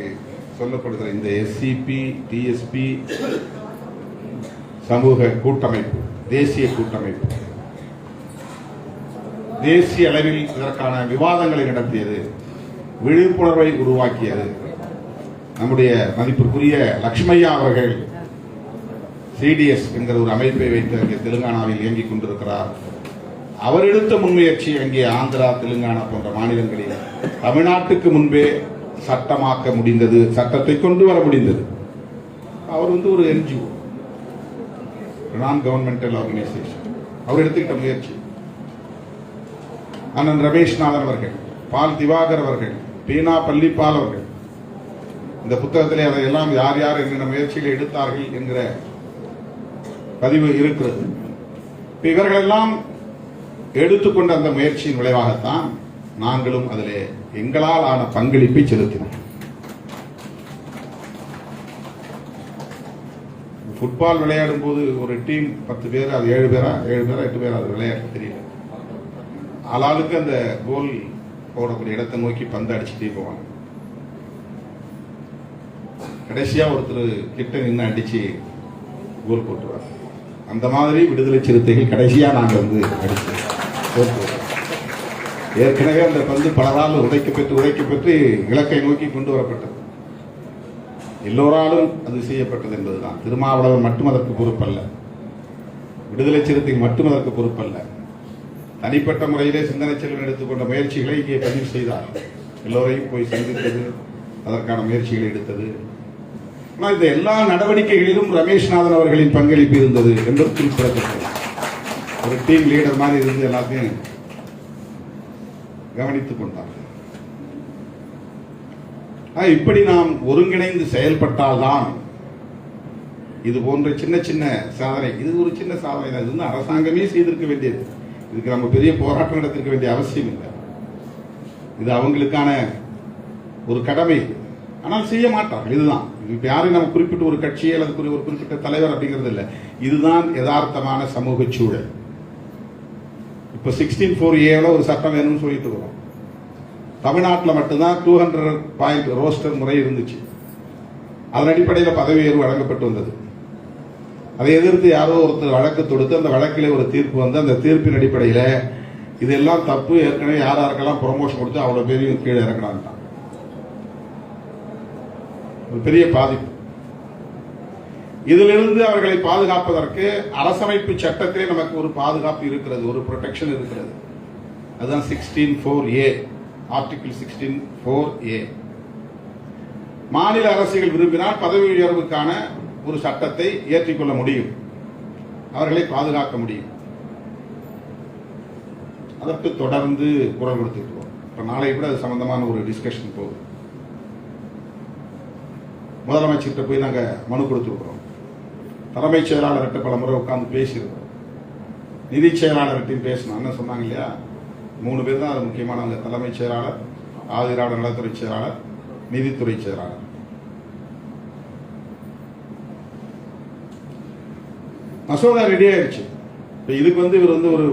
சொல்லப்படுகிற இந்த எஸ்சிபி டிஎஸ்பி சமூக கூட்டமைப்பு, தேசிய கூட்டமைப்பு தேசிய அளவில் இதற்கான விவாதங்களை நடத்தியது, விழிப்புணர்வை உருவாக்கியது. நம்முடைய மதிப்பிற்குரிய லட்சுமையா அவர்கள் சிடிஎஸ் என்கிற ஒரு அமைப்பை வைத்து அங்கே தெலுங்கானாவில் இயங்கிக் கொண்டிருக்கிறார். அவர் எடுத்த முன்முயற்சி அங்கே ஆந்திரா, தெலுங்கானா போன்ற மாநிலங்களில் தமிழ்நாட்டுக்கு முன்பே சட்டமாக்க முடிந்தது, சட்டத்தை கொண்டு வர முடிந்தது. அவர் ஒரு என்ஜிஓ, நான் கவர்மெண்டல் ஆர்கனைசேஷன். அவர் எடுத்துக்கிட்ட முயற்சி. அண்ணன் ரமேஷ்நாதன் அவர்கள், பால் திவாகர் அவர்கள், பீனா பள்ளிப்பால் அவர்கள் இந்த புத்தகத்திலே அதையெல்லாம் யார் யார் என்னென்ன முயற்சிகளை எடுத்தார்கள் என்கிற பதிவு இருக்கிறது. இவர்களெல்லாம் எடுத்துக்கொண்ட அந்த முயற்சியின் விளைவாகத்தான் நாங்களும் அதிலே எங்களால் ஆன பங்களிப்பை செலுத்தினோம். ஃபுட்பால் விளையாடும் போது ஒரு டீம் 10 பேர், அது 7 பேரா 8 பேரா அது விளையாட தெரியல. ஆளாளுக்கு அந்த கோல் போடக்கூடிய இடத்தை நோக்கி பந்து அடிச்சுட்டே போவாங்க. கடைசியா ஒருத்தர் கிட்ட நின்று அடிச்சு கோல் போட்டுருவார். அந்த மாதிரி விடுதலை சிறுத்தைகள் கடைசியா நாங்க அடிச்சு ஏற்கனவே அந்த பந்து பலரால் உடைக்கப்பட்டு இலக்கை நோக்கி கொண்டு வரப்பட்டது. எல்லோராலும் அது செய்யப்பட்டது என்பதுதான். திருமாவளவன் மட்டும் அதற்கு பொறுப்பல்ல, விடுதலை சிறுத்தைகள் மட்டும் அதற்கு பொறுப்பல்ல. தனிப்பட்ட முறையிலே சிந்தனை செல்வன் எடுத்துக்கொண்ட முயற்சிகளை இங்கே பதிவு செய்தார். எல்லோரையும் போய் சந்தித்தது, அதற்கான முயற்சிகளை எடுத்தது. ஆனால் இந்த எல்லா நடவடிக்கைகளிலும் ரமேஷ்நாதன் அவர்களின் பங்களிப்பு இருந்தது என்பது குறிப்பிடத்தக்கது. ஒரு டீம் லீடர் மாதிரி இருந்து எல்லாத்தையும் கவனித்துக் கொண்டார். இப்படி நாம் ஒருங்கிணைந்து செயல்பட்டால்தான் இது போன்ற சின்ன சின்ன சாதனை, இது ஒரு சின்ன சாதனை தான். இது அரசாங்கமே செய்திருக்க வேண்டியது. இதுக்கு நம்ம பெரிய போராட்டம் நடத்திருக்க வேண்டிய அவசியம் இல்லை. இது அவங்களுக்கான ஒரு கடமை. ஆனால் செய்ய மாட்டார்கள். இதுதான். இப்ப யாரையும் நம்ம குறிப்பிட்ட ஒரு கட்சியை அல்லது ஒரு குறிப்பிட்ட தலைவர் அப்படிங்கிறது இல்லை. இதுதான் யதார்த்தமான சமூக சூழல். இப்ப 16(4)A ஒரு சட்டம் வேணும்னு சொல்லிட்டு இருக்கோம். தமிழ்நாட்டில் மட்டும்தான் 200 பாயிண்ட் ரோஸ்டர் முறை இருந்துச்சு. அதன் அடிப்படையில் பதவி உயர்வு வழங்கப்பட்டு வந்தது. அதை எதிர்த்து யாரோ ஒருத்தர் வழக்கு தொடுத்து அந்த வழக்கிலே ஒரு தீர்ப்பு வந்து அந்த தீர்ப்பின் அடிப்படையில் இதெல்லாம் தப்பு, ஏற்கனவே யாருக்கெல்லாம் ப்ரொமோஷன் கொடுத்து அவ்வளவு பேரையும் கீழே இறக்கலான்ட்டான். ஒரு பெரிய பாதிப்பு. இதிலிருந்து அவர்களை பாதுகாப்பதற்கு அரசமைப்பு சட்டத்திலே நமக்கு ஒரு பாதுகாப்பு இருக்கிறது, ஒரு ப்ரொடெக்ஷன் இருக்கிறது. அதுதான் 16(4)A, ஆர்டிகிள் 16(4)A. மாநில அரசுகள் விரும்பினால் பதவி உயர்வுக்கான ஒரு சட்டத்தை ஏற்றிக்கொள்ள முடியும், அவர்களை பாதுகாக்க முடியும். அதற்கு தொடர்ந்து குரல் கொடுத்துருக்கோம். இப்ப நாளை கூட அது சம்பந்தமான ஒரு டிஸ்கஷன் போகுது. முதலமைச்சர்கிட்ட போய் நாங்க மனு கொடுத்துருக்கிறோம். தலைமைச் செயலாளர்கிட்ட பல முறை உட்கார்ந்து பேசியிருக்கிறோம். நிதி செயலாளர்கிட்டையும் பேசணும். என்ன சொன்னாங்க இல்லையா, 3 பேர் தான் அது முக்கியமானவங்க. தலைமைச் செயலாளர், ஆதிராவிட நலத்துறை செயலாளர், நிதித்துறை செயலாளர். மசோதா ரெடி ஆயிடுச்சு. இப்ப இதுக்கு இவர்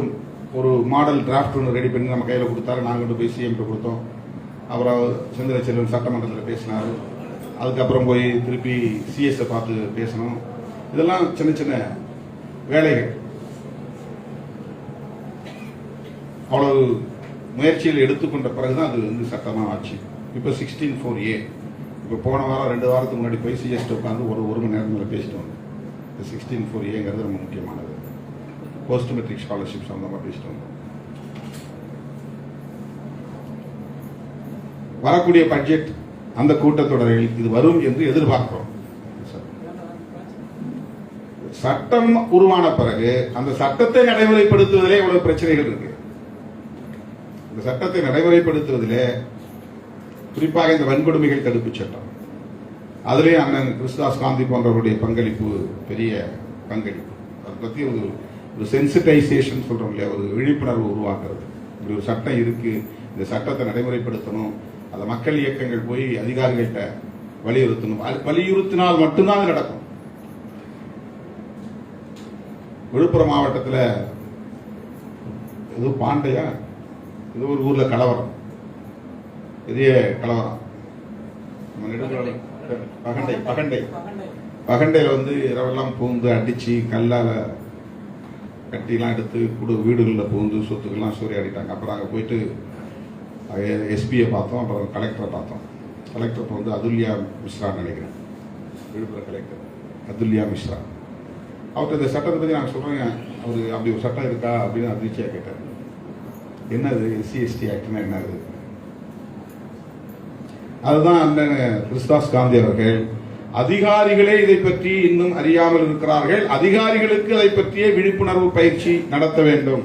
ஒரு மாடல் டிராஃப்ட் ஒன்று ரெடி பண்ணி நம்ம கையில் கொடுத்தாரு. நாங்கள் கொண்டு போய் சிஎம் கொடுத்தோம். அப்புறம் செந்தில் செல்வன் சட்டமன்றத்தில் பேசினார். அதுக்கப்புறம் போய் திருப்பி சிஎஸ் பார்த்து பேசணும். இதெல்லாம் சின்ன சின்ன வேலைகள். அவ்வளவு முயற்சியில் எடுத்துக்கொண்ட பிறகுதான் அது சட்டமா ஆச்சு. இப்ப 16(4)A. இப்ப போன வாரம் 2 வாரத்துக்கு முன்னாடி போய் சிஎஸ் உட்காந்து ஒரு மணி நேரம் மேல பேசிட்டு வந்தோம். 16(4)A ரொம்ப முக்கியமானது. போஸ்ட் மெட்ரிக் ஸ்காலர்ஷிப் சம்பந்தமா பேசிட்டு வந்தோம். வரக்கூடிய பட்ஜெட் அந்த கூட்டத்தொடரில் இது வரும் என்று எதிர்பார்க்கிறோம். சட்டம் உருவான பிறகு அந்த சட்டத்தை நடைமுறைப்படுத்துவதிலே இவ்வளவு பிரச்சனைகள் இருக்கு. இந்த சட்டத்தை நடைமுறைப்படுத்துவதிலே குறிப்பாக இந்த வன்கொடுமைகள் தடுப்பு சட்டம், அதிலே அண்ணன் கிறிஸ்தாஸ் காந்தி போன்றவருடைய பங்களிப்பு பெரிய பங்களிப்பு. அதை பத்தி ஒரு சென்சிட்டைசேஷன் சொல்றோம் இல்லையா, ஒரு விழிப்புணர்வு உருவாக்குறது. இப்படி ஒரு சட்டம் இருக்கு, இந்த சட்டத்தை நடைமுறைப்படுத்தணும், அதை மக்கள் இயக்கங்கள் போய் அதிகாரிகள்கிட்ட வலியுறுத்தணும். வலியுறுத்தினால் மட்டும்தான் அது நடக்கும். விழுப்புரம் மாவட்டத்தில் ஏதோ பாண்டையா ஏதோ ஒரு ஊர்ல கலவரம், பெரிய கலவரம். பகண்டையில வந்து இரவெல்லாம் பூந்து அடிச்சு கல்லால கட்டிலாம் எடுத்து வீடுகளில் பூந்து சொத்துக்கெல்லாம் சூறையாடிட்டாங்க. அப்புறம் அங்கே போயிட்டு எஸ்பியை பார்த்தோம், அப்புறம் கலெக்டரை பார்த்தோம். கலெக்டர் வந்து அதுல்யா மிஸ்ரா நினைக்கிறேன், விழுப்புரம் கலெக்டர் அதுல்யா மிஸ்ரா. அவர்கிட்ட இந்த சட்டத்தை பற்றி நாங்கள் சொல்கிறேன், அவர் அப்படி ஒரு சட்டம் இருக்கா அப்படின்னு அதிர்ச்சியாக கேட்டார். என்னது SC/ST ஆக்ட்னா என்னது? அதுதான் அண்ணன் கிறிஸ்தாஸ் காந்தி அவர்கள், அதிகாரிகளே இதை பற்றி இன்னும் அறியாமல் இருக்கிறார்கள், அதிகாரிகளுக்கு அதை பற்றிய விழிப்புணர்வு பயிற்சி நடத்த வேண்டும்.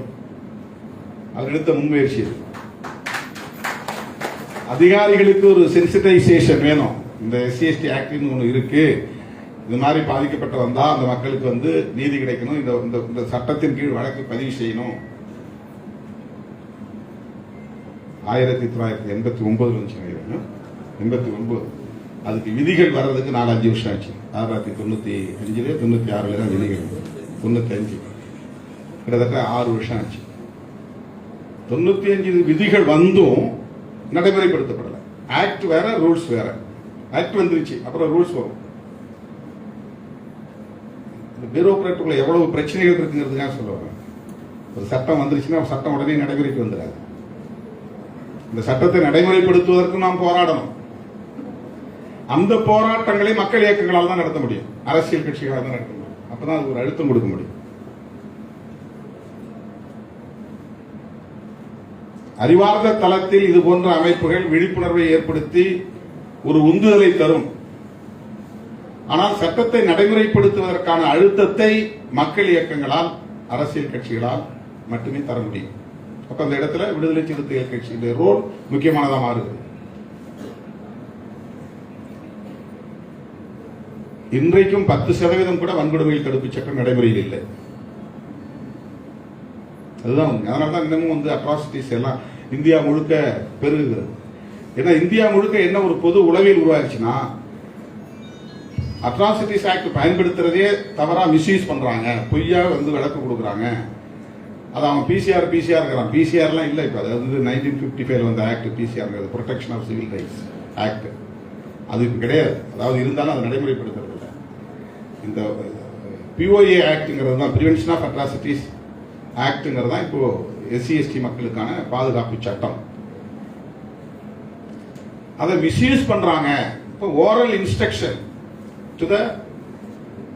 அது எடுத்த முன்முயற்சி. அதிகாரிகளுக்கு ஒரு சென்சிட்டைசேஷன் வேணும். இந்த SC/ST ஆக்ட்னு ஒன்று இருக்கு, இது மாதிரி பாதிக்கப்பட்டு வந்தா அந்த மக்களுக்கு வந்து நீதி கிடைக்கணும், இந்த சட்டத்தின் கீழ் வழக்கு பதிவு செய்யணும். 1989 வந்துச்சு, 89. அதுக்கு விதிகள் வர்றதுக்கு 4-5 வருஷம் ஆச்சு. 1995 96 தான் விதிகள், 95 கிட்டத்தட்ட 6 வருஷம் ஆச்சு. 95 விதிகள் வந்தும் நடைமுறைப்படுத்தப்படல. ஆக்ட் வேற, ரூல்ஸ் வேற. ஆக்ட் வந்துருச்சு, அப்புறம் ரூல்ஸ் வரும். பியூரோக்ராட்டுக்குள்ள எவ்வளவு பிரச்சனைகள் இருக்குங்கிறதுக்காக சொல்லுவாங்க. ஒரு சட்டம் வந்துருச்சுன்னா சட்டம் உடனே நடைமுறைக்கு வந்துடாது. இந்த சட்டத்தை நடைமுறைப்படுத்துவதற்கு நாம் போராடணும். அந்த போராட்டங்களை மக்கள் இயக்கங்களால் தான் நடத்த முடியும், அரசியல் கட்சிகளால் தான் நடத்த முடியும். அப்பதான் அது ஒரு அழுத்தம் கொடுக்க முடியும். அறிவார்ந்த தளத்தில் இது போன்ற அமைப்புகள் விழிப்புணர்வை ஏற்படுத்தி ஒரு உந்துதலை தரும். ஆனால் சட்டத்தை நடைமுறைப்படுத்துவதற்கான அழுத்தத்தை மக்கள் இயக்கங்களால், அரசியல் கட்சிகளால் மட்டுமே தர முடியும். அப்ப அந்த இடத்துல விடுதலை சிறுத்தைகள் கட்சியுடைய ரோல் முக்கியமானதா மாறுகிறது. இன்றைக்கும் 10% கூட வன்கொடுமைகள் தடுப்பு சட்டம் நடைமுறையில் இல்லை. அதுதான் அதனால்தான் இன்னமும் வந்து அட்ராசிட்டிஸ் எல்லாம் இந்தியா முழுக்க பெருகுகிறது. ஏன்னா இந்தியா முழுக்க என்ன ஒரு பொது உளவியல் உருவாச்சுன்னா, அட்ராசிட்டிஸ் ஆக்ட் பயன்படுத்துறதே தவறா மிஸ்யூஸ் பண்றாங்க, பொய்யா வந்து விளக்கு கொடுக்குறாங்க. அது அவன் பிசிஆர் பிசிஆர்லாம் இல்லை. இப்போ அது வந்து 1955 வந்த act PCR, protection of civil rights act. அது இப்போ கிடையாது. அதாவது இருந்தாலும் அது நடைமுறைப்படுத்துறது இல்லை. இந்த POA ஆக்ட்ங்கிறது தான், பிரிவென்ஷன் ஆஃப் அட்ராசிட்டிஸ் ஆக்ட்ங்கிறது தான் இப்போ SC/ST மக்களுக்கான பாதுகாப்பு சட்டம். அதை மிஸ்யூஸ் பண்றாங்க. இப்போ oral instruction to the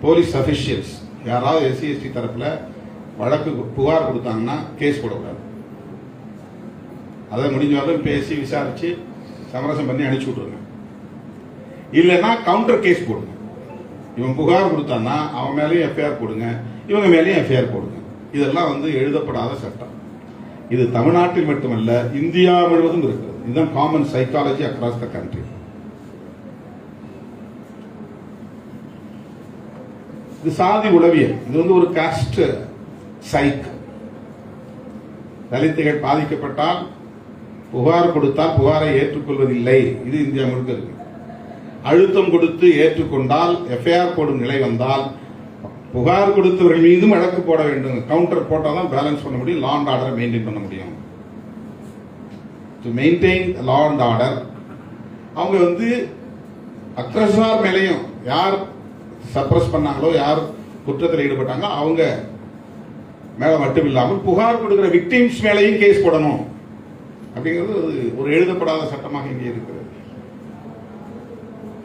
police officials, யாராவது SC/ST தரப்புல வழக்கு புகார் கொடுத்தாங்கன்னா கேஸ் போடக்கூடாது. அதை முடிஞ்சவரை பேசி விசாரிச்சு சமரசம் பண்ணி அனுப்பிச்சு விட்டுருங்க. இல்லைன்னா கவுண்டர் கேஸ் போடுங்க. இவன் புகார் கொடுத்தான்னா அவன் மேலேயும் எஃப்ஐஆர் போடுங்க, இவங்க மேலேயும் எஃப்ஐஆர் போடுங்க. இதெல்லாம் வந்து எழுதப்படாத சட்டம். இது தமிழ்நாட்டில் மட்டுமல்ல, இந்தியா முழுவதும் இருக்கிறது. இதுதான் common psychology across the country. இது சாதி உளவியல். இது வந்து ஒரு காஸ்ட் சைக். தலித்துகள் பாதிக்கப்பட்டால் புகார் கொடுத்தால் புகாரை ஏற்றுக்கொள்வதில்லை. இது இந்தியா முழுக்க இருக்கு. அழுத்தம் கொடுத்து ஏற்றுக்கொண்டால், எஃப்ஐஆர் போடும் நிலை வந்தால், புகார் கொடுத்தவர்கள் மீதும் வழக்கு போட வேண்டும். கவுண்டர் போட்டால் பேலன்ஸ் பண்ண முடியும், லா அண்ட் ஆர்டரை மெயின்டைன் பண்ண முடியும். To maintain law and order, அவங்க வந்து அக்ரஸார் மேலையும், யார் சப்ரஸ் பண்ணாங்களோ, யார் குற்றத்தில் ஈடுபட்டாங்களோ அவங்க மேல மட்டும் இல்லாமல் புகார் கொடுக்கிற விக்டிம்ஸ் மேலையும் கேஸ் போடணும் அப்படிங்கிறது ஒரு எழுதப்படாத சட்டமாக இங்கே இருக்கிறது.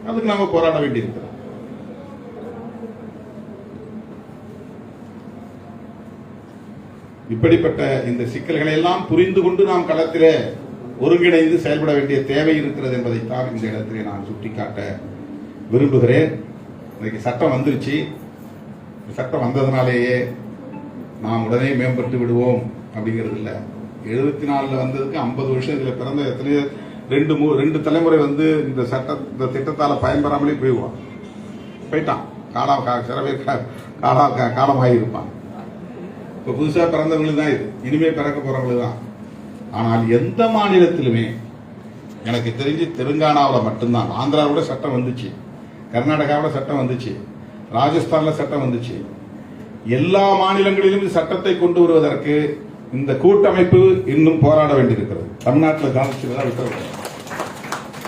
அதுக்கு நாம போராட வேண்டியிருக்கிறோம். இப்படிப்பட்ட இந்த சிக்கல்களை எல்லாம் புரிந்து கொண்டு நாம் களத்திலே ஒருங்கிணைந்து செயல்பட வேண்டிய தேவை இருக்கிறது என்பதைத்தான் இந்த இடத்திலே நான் சுட்டிக்காட்ட விரும்புகிறேன். இன்னைக்கு சட்டம் வந்துருச்சு. சட்டம் வந்ததுனாலேயே நாம் உடனே மேம்பட்டு விடுவோம் அப்படிங்கிறது இல்லை. 74 வந்ததுக்கு 50 வருஷம் இதுல பிறந்த எத்தனையோ ரெண்டு தலைமுறை வந்து இந்த திட்டத்தால பயன்பெறாமலே போயிட்டான். சில பேர் காலமாகி இருப்பான். இப்ப புதுசா பிறந்தவங்களுக்கு தான் இது, இனிமே பிறக்க போறவங்களுக்கு தான். ஆனால் எந்த மாநிலத்திலுமே எனக்கு தெரிஞ்சு தெலுங்கானாவில் மட்டும்தான், ஆந்திராவோட சட்டம் வந்துச்சு, கர்நாடகாவில் சட்டம் வந்துச்சு, ராஜஸ்தான்ல சட்டம் வந்துச்சு. எல்லா மாநிலங்களிலும் சட்டத்தை கொண்டு வருவதற்கு இந்த கூட்டமைப்பு இன்னும் போராட வேண்டியிருக்கிறது. தமிழ்நாட்டில் காமிச்சுதான் விட்டு,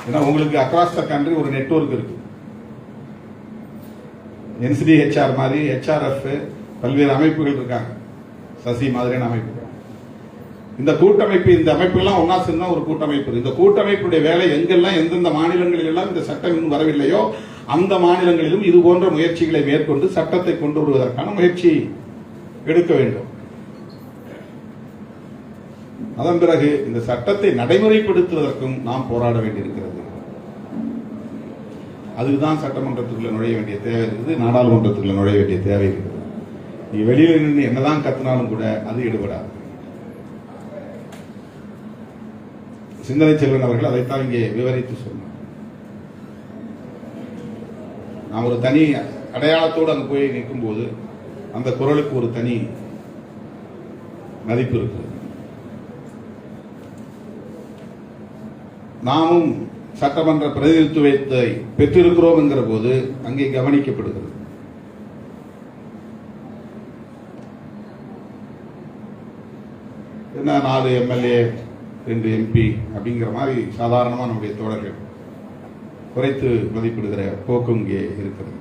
ஏன்னா உங்களுக்கு அக்ராஸ் த கண்ட்ரி ஒரு நெட்வொர்க் இருக்கு. NCDHR மாதிரி HRF பல்வேறு அமைப்புகள் இருக்காங்க, சசி மாதிரியான அமைப்புகள். இந்த கூட்டமைப்பு, இந்த அமைப்புகள்லாம் ஒன்னா சேர்ந்தா ஒரு கூட்டமைப்பு. இந்த கூட்டமைப்புடைய வேலை எங்கெல்லாம் எந்தெந்த மாநிலங்களில் எல்லாம் இந்த சட்டம் இன்னும் வரவில்லையோ அந்த மாநிலங்களிலும் இது போன்ற முயற்சிகளை மேற்கொண்டு சட்டத்தை கொண்டு வருவதற்கான முயற்சி எடுக்க வேண்டும். அதன் பிறகு இந்த சட்டத்தை நடைமுறைப்படுத்துவதற்கும் நாம் போராட வேண்டியிருக்கிறது. அதுதான் சட்டமன்றத்துக்குள்ள நுழைய வேண்டிய தேவை இருக்குது, நாடாளுமன்றத்துக்குள்ள நுழைய வேண்டிய தேவை இருக்குது. நீ வெளியில நின்று என்னதான் கத்தினாலும் கூட அது ஈடுபடாது. சிந்தனை செல்வன் அவர்கள் அதைத்தான் இங்கே விவரித்து சொன்னார். நான் ஒரு தனி அடையாளத்தோடு அங்கு போய் நிற்கும் போது அந்த குரலுக்கு ஒரு தனி மதிப்பு இருக்கு. நாமும் சட்டமன்ற பிரதிநிதித்துவத்தை பெற்றிருக்கிறோம் என்கிற போது அங்கே கவனிக்கப்படுகிறது. என்ன 4 MLA 2 MP அப்படிங்கிற மாதிரி சாதாரணமா நம்முடைய தோழர்கள் குறைத்து மதிப்பிடுகிற போக்கு இங்கே இருக்கிறது.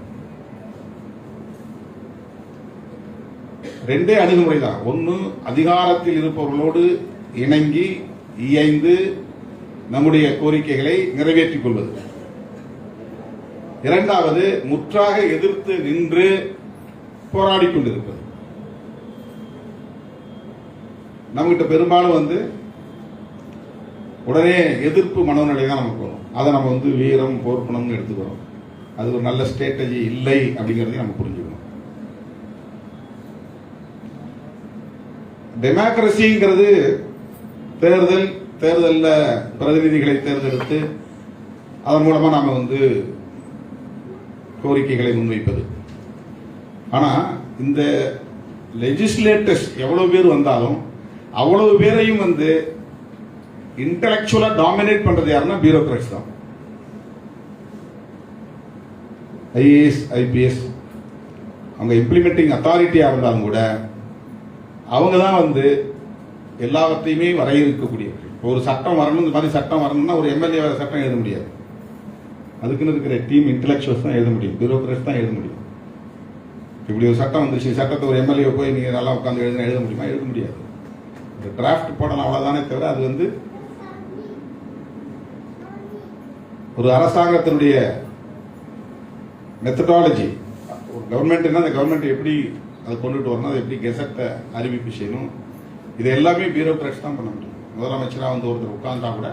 2 அணுகுமுறை தான். ஒன்று, அதிகாரத்தில் இருப்பவர்களோடு இணங்கி இயைந்து நம்முடைய கோரிக்கைகளை நிறைவேற்றிக் கொள்வது. 2வது, முற்றாக எதிர்த்து நின்று போராடி கொண்டிருப்பது. நம்மகிட்ட பெரும்பாலும் உடனே எதிர்ப்பு மனோநிலை தான் நமக்கு வரும். அதை நம்ம வீரம் போர்க்குணம்னு எடுத்துக்கிறோம். அது ஒரு நல்ல ஸ்ட்ராட்டஜி இல்லை அப்படிங்கறதையும் நம்ம புரிஞ்சுக்கணும். டெமோக்ரஸிங்கிறது தேர்தல்ல பிரதிநிதிகளை தேர்ந்தெடுத்து அதன் மூலமா நாம கோரிக்கைகளை முன்வைப்பது. ஆனா இந்த லெஜிஸ்லேட்டர்ஸ் எவ்வளவு பேர் வந்தாலும் அவ்வளவு பேரையும் இன்டெலக்சுவலா டாமினேட் பண்றது யாருன்னா பியூரோக்ராட்ஸ் தான். IAS IPS அவங்க இம்ப்ளிமெண்டிங் அத்தாரிட்டியா இருந்தாலும் கூட அவங்க தான் எல்லாவற்றையுமே வரையறுக்கக்கூடியவர்கள். ஒரு சட்டம் வரணும், இந்த மாதிரி சட்டம் வரணும்னா ஒரு MLA சட்டம் எழுத முடியாது. அதுக்குன்னு இருக்கிற டீம் இன்டெலக்சுவல்ஸ் தான் எழுத முடியும், பியூரோக்ராட்ஸ் தான் எழுத முடியும். இப்படி ஒரு சட்டம் வந்துச்சு, சட்டத்தை ஒரு MLA போய் நீங்க நல்லா உட்காந்து எழுத முடியுமா? எழுத முடியாது. டிராஃப்ட் போடலாம் அவ்வளவுதானே தவிர அது ஒரு அரசாங்கத்தினுடைய மெத்தடாலஜி. ஒரு கவர்மெண்ட் அந்த கவர்மெண்ட் எப்படி அதை கொண்டுட்டு வரணும், அதை எப்படி கெசட்டை அறிவிப்பு செய்யணும், இது எல்லாமே பியூரோக்ராட்ஸ் தான் பண்ண முடியும். முதலமைச்சரா ஒருத்தர் உட்கார்ந்தா கூட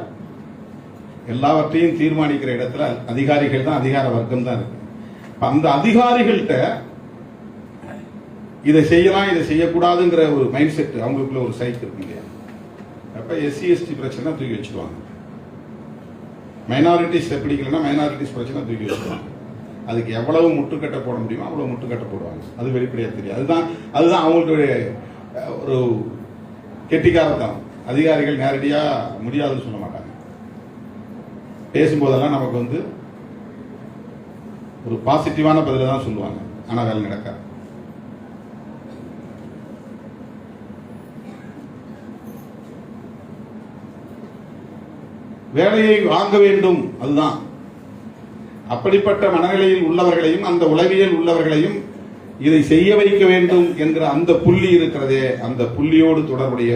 எல்லாவற்றையும் தீர்மானிக்கிற இடத்துல அதிகாரிகள் தான், அதிகார வர்க்கம் தான் இருக்கு. அந்த அதிகாரிகள்கிட்ட இதை செய்யலாம் இதை செய்யக்கூடாதுங்கிற ஒரு மைண்ட் செட் அவங்களுக்குள்ள ஒரு சைக்கிள் இருக்கு இல்லையா? அப்ப SC ST பிரச்சனை தூக்கி வச்சுருவாங்க, மைனாரிட்டிஸ் பிடிக்கலன்னா மைனாரிட்டிஸ் பிரச்சனை தூக்கி வச்சுருவாங்க. அதுக்கு எவ்வளவு முட்டுக்கட்டை போட முடியுமோ அவ்வளவு முட்டுக்கட்டை போடுவாங்க. அது வெளிப்படையா தெரியும். அதுதான் அவங்களுடைய ஒரு கெட்டிக்காரத்தனம். அதிகாரிகள் நேரடியா முடியாதுன்னு சொல்ல மாட்டாங்க. பேசும்போதெல்லாம் நமக்கு ஒரு பாசிட்டிவான பதில தான் சொல்லுவாங்க. ஆனா வேலை நடக்காது. வேலையை வாங்க வேண்டும், அதுதான். அப்படிப்பட்ட மனநிலையில் உள்ளவர்களையும் அந்த உளவியல் உள்ளவர்களையும் இதை செய்ய வைக்க வேண்டும் என்கிற அந்த புள்ளி இருக்கிறதே, அந்த புள்ளியோடு தொடர்புடைய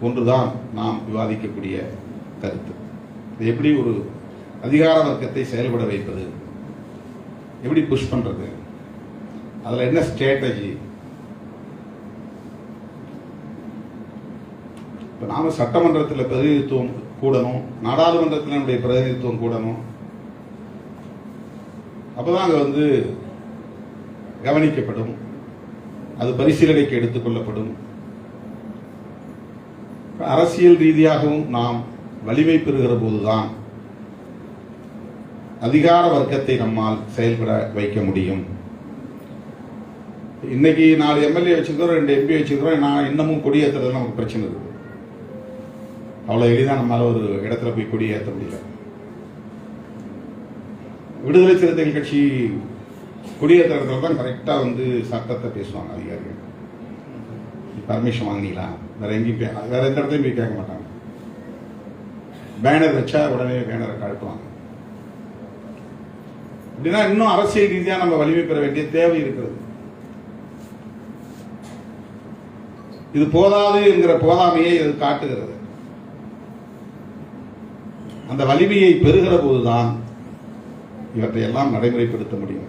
ஒன்றுதான் நாம் விவாதிக்கக்கூடிய கருத்து. எப்படி ஒரு அதிகார வர்க்கத்தை செயல்பட வைப்பது, எப்படி புஷ் பண்றது, அதுல என்ன ஸ்ட்ராட்டஜி. இப்ப நாம சட்டமன்றத்தில் பிரதிநிதித்துவம் கூடணும், நாடாளுமன்றத்தில் நம்முடைய பிரதிநிதித்துவம் கூடணும். அப்பதான் அங்க கவனிக்கப்படும். அது பரிசீலனைக்கு எடுத்துக் கொள்ளப்படும். அரசியல் ரீதியாகவும் நாம் வலிமை பெறுகிற போதுதான் அதிகார வர்க்கத்தை நம்மால் செயல்பட வைக்க முடியும். இன்னைக்கு 4 எம்எல்ஏ வச்சிருக்கிறோம், 2 எம்பி வச்சிருக்கிறோம். நான் இன்னமும் கொடியேற்றுறது நமக்கு பிரச்சனை இருக்கு. அவ்வளவு எளிதாக நம்மளால ஒரு இடத்துல போய் கொடியேற்ற முடியல. விடுதலை சிறுத்தைகள் கட்சி கொடியேற்ற இடத்துல தான் கரெக்டா வந்து சட்டத்தை பேசுவாங்க அதிகாரிகள். பர்மிஷன் வாங்கினீங்களா, வேற எங்கேயும் வேற எந்த இடத்தையும் போய் கேட்க மாட்டாங்க. பேனர் வச்சா உடனே பேனரை கழட்டுவாங்க. அப்படின்னா இன்னும் அரசியல் ரீதியா நம்ம வலிமை பெற வேண்டிய தேவை இருக்கிறது. இது போதாது என்கிற போதாமையை இது காட்டுகிறது. அந்த வலிமையை பெறுகிற போதுதான் இவற்றை எல்லாம் நடைமுறைப்படுத்த முடியும்.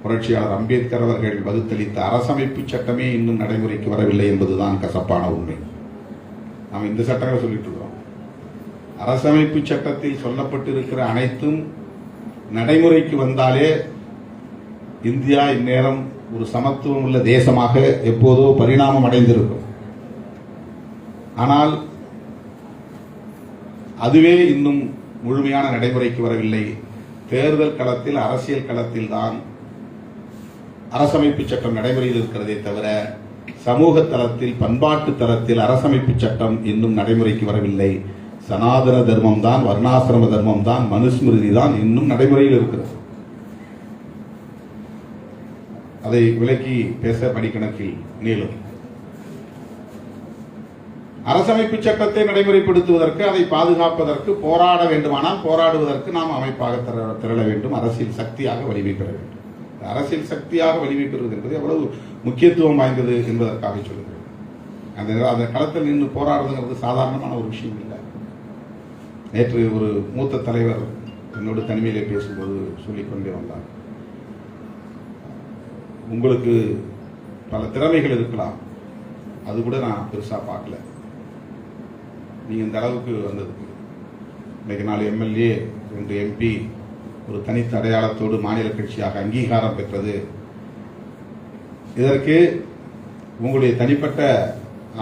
புரட்சியாளர் அம்பேத்கர் அவர்கள் வகுத்தளித்த அரசமைப்பு சட்டமே இன்னும் நடைமுறைக்கு வரவில்லை என்பதுதான் கசப்பான உண்மை. நாம் இந்த சட்டங்களை சொல்லிட்டு இருக்கிறோம். அரசமைப்பு சட்டத்தில் சொல்லப்பட்டிருக்கிற அனைத்தும் நடைமுறைக்கு வந்தாலே இந்தியா இந்நேரம் ஒரு சமத்துவம் உள்ள தேசமாக எப்போதோ பரிணாமம் அடைந்திருக்கும். ஆனால் அதுவே இன்னும் முழுமையான நடைமுறைக்கு வரவில்லை. தேர்தல் களத்தில், அரசியல் களத்தில் தான் அரசமைப்பு சட்டம் நடைமுறையில் இருக்கிறதே தவிர சமூக தளத்தில், பண்பாட்டு தளத்தில் அரசமைப்பு சட்டம் இன்னும் நடைமுறைக்கு வரவில்லை. சனாதன தர்மம் தான், வர்ணாசிரம தர்மம் தான், மனுஸ்மிருதி தான் இன்னும் நடைமுறையில் இருக்கிறது. அதை விலக்கி பேச மணிக்கணக்கில் நீளும். அரசமைப்பு சட்டத்தை நடைமுறைப்படுத்துவதற்கு, அதை பாதுகாப்பதற்கு போராட வேண்டுமானால் போராடுவதற்கு நாம் அமைப்பாக திரள வேண்டும். அரசியல் சக்தியாக வலிமை பெற வேண்டும். அரசியல் சக்தியாக வலிமை பெறுவது என்பது எவ்வளவு முக்கியத்துவம் வாய்ந்தது என்பதற்காக சொல்லுகிறேன். அந்த களத்தில் நின்று போராடுறதுங்கிறது சாதாரணமான ஒரு விஷயம் இல்லை. நேற்று ஒரு மூத்த தலைவர் என்னோடு தனிமையிலே பேசும்போது சொல்லிக்கொண்டே வந்தார், உங்களுக்கு பல திறமைகள் இருக்கலாம், அது கூட நான் பெருசா பார்க்கல. நீங்க இந்த அளவுக்கு வந்ததுக்கு இன்னைக்கு 4 எம்எல்ஏ 2 எம்பி ஒரு தனித்த அடையாளத்தோடு மாநில கட்சியாக அங்கீகாரம் பெற்றது, இதற்கு உங்களுடைய தனிப்பட்ட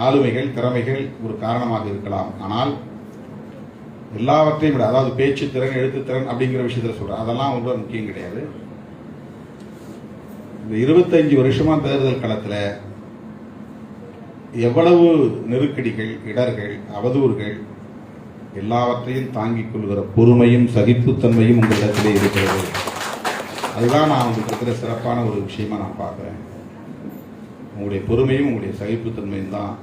ஆளுமைகள், திறமைகள் ஒரு காரணமாக இருக்கலாம். ஆனால் எல்லாவற்றையும் விட, அதாவது பேச்சு திறன், எழுத்துத்திறன் அப்படிங்கிற விஷயத்துல சொல்றேன், அதெல்லாம் ரொம்ப முக்கியம் கிடையாது. இந்த 25 வருஷமா தேர்தல் களத்தில் எவ்வளவு நெருக்கடிகள், இடர்கள், அவதூறுகள் எல்லாவற்றையும் தாங்கிக் கொள்கிற பொறுமையும் சகிப்புத்தன்மையும் உங்களிடத்திலே இருக்கிறது. அதுதான் நான் உங்களுக்கு இருக்கிற சிறப்பான ஒரு விஷயமா நான் பார்க்கிறேன். உங்களுடைய பொறுமையும் உங்களுடைய சகிப்புத்தன்மையும் தான்.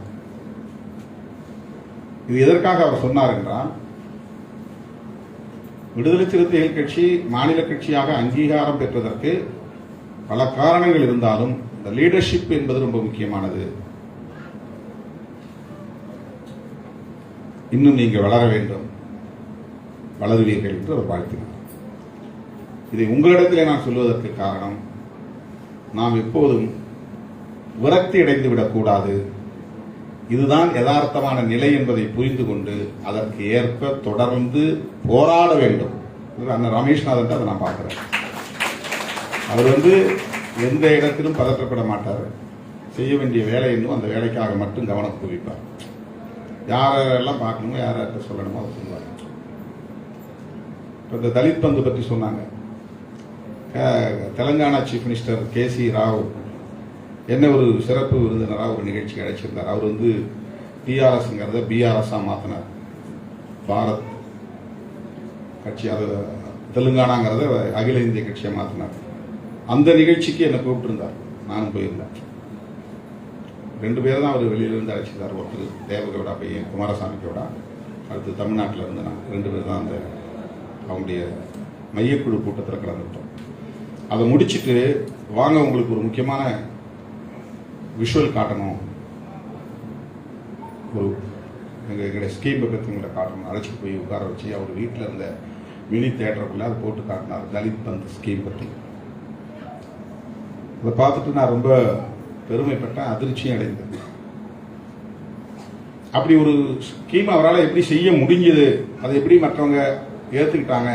இது எதற்காக அவர் சொன்னார் என்றால், விடுதலை சிறுத்தைகள் கட்சி மாநில கட்சியாக அங்கீகாரம் பெற்றதற்கு பல காரணங்கள் இருந்தாலும் இந்த லீடர்ஷிப் என்பது ரொம்ப முக்கியமானது. இன்னும் நீங்கள் வளர வேண்டும், வளருவீர்கள் என்று அவர் வாழ்த்தினார். இதை உங்களிடத்திலே நான் சொல்வதற்கு காரணம், நாம் எப்போதும் விரக்தி அடைந்து விடக்கூடாது. இதுதான் யதார்த்தமான நிலை என்பதை புரிந்து கொண்டு அதற்கு ஏற்ப தொடர்ந்து போராட வேண்டும். அண்ணன் ரமேஷ்நாதன் அதை நான் பார்க்கிறேன். அவர் எந்த இடத்திலும் பதற்றப்பட மாட்டார். செய்ய வேண்டிய வேலை என்னும் அந்த வேலைக்காக மட்டும் கவனம் குவிப்பார். யாரெல்லாம் பார்க்கணுமோ, யார்கிட்ட சொல்லணுமோ அதை சொல்லுவார். இந்த தலித் பந்து பற்றி சொன்னாங்க. தெலங்கானா சீஃப் மினிஸ்டர் கேசி ராவ் என்ன ஒரு சிறப்பு விருந்தினராக ஒரு நிகழ்ச்சிக்கு அழைச்சிருந்தார். அவர் டிஆர்எஸ்ங்கிறத பிஆர்எஸ் மாத்தினார். பாரத் கட்சி, அது தெலுங்கானாங்கிறத அகில இந்திய கட்சியை மாத்தினார். அந்த நிகழ்ச்சிக்கு என்னை கூப்பிட்டுருந்தார். நானும் போயிருந்தேன். 2 பேர் தான் அவர் வெளியிலிருந்து அழைச்சிருந்தார். ஒருத்தர் தேவகவுடா பையன் குமாரசாமி கவுடா, அடுத்து தமிழ்நாட்டில் இருந்து நான். 2 பேர் தான் அந்த அவங்களுடைய மையக்குழு கூட்டத்தில் கலந்துட்டோம். அதை முடிச்சுட்டு, வாங்க உங்களுக்கு ஒரு முக்கியமான விஷுவல் காட்டணும், ஒரு எங்களுடைய ஸ்கீமை பற்றி உங்களை காட்டணும், அழைச்சிட்டு போய் உட்கார வச்சு அவர் வீட்டில் இருந்த மினி தியேட்டருக்குள்ள அதை போட்டு காட்டினார். தலித் பந்த் ஸ்கீம் பற்றி. அதை பார்த்துட்டு நான் ரொம்ப பெருமைப்பட்டேன், அதிர்ச்சியும் அடைந்தேன். அப்படி ஒரு ஸ்கீம் அவரால் எப்படி செய்ய முடிஞ்சது, அதை எப்படி மற்றவங்க ஏற்றுக்கிட்டாங்க.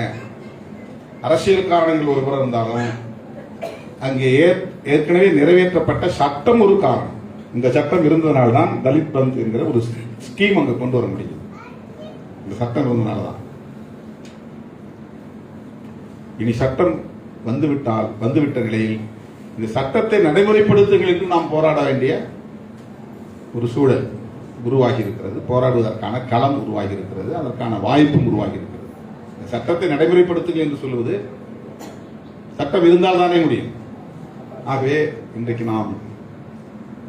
அரசியல் காரணங்கள் ஒரு புறம் இருந்தாலும் அங்கே ஏற்கனவே நிறைவேற்றப்பட்ட சட்டம் ஒரு காரணம். இந்த சட்டம் இருந்ததனால்தான் தலித் பந்த் என்கிற ஒரு ஸ்கீம் அங்க கொண்டு வர முடியும். இந்த சட்டம் இருந்ததுனால்தான். இனி சட்டம் வந்துவிட்ட நிலையில் இந்த சட்டத்தை நடைமுறைப்படுத்துங்கள் என்று நாம் போராட வேண்டிய ஒரு சூழல் உருவாகி இருக்கிறது. போராடுவதற்கான களம் உருவாகி இருக்கிறது. அதற்கான வாய்ப்பும் உருவாகி இருக்கிறது. இந்த சட்டத்தை நடைமுறைப்படுத்துங்கள் என்று சொல்வது சட்டம் இருந்தால் தானே முடியும். ஆகவே இன்றைக்கு நாம்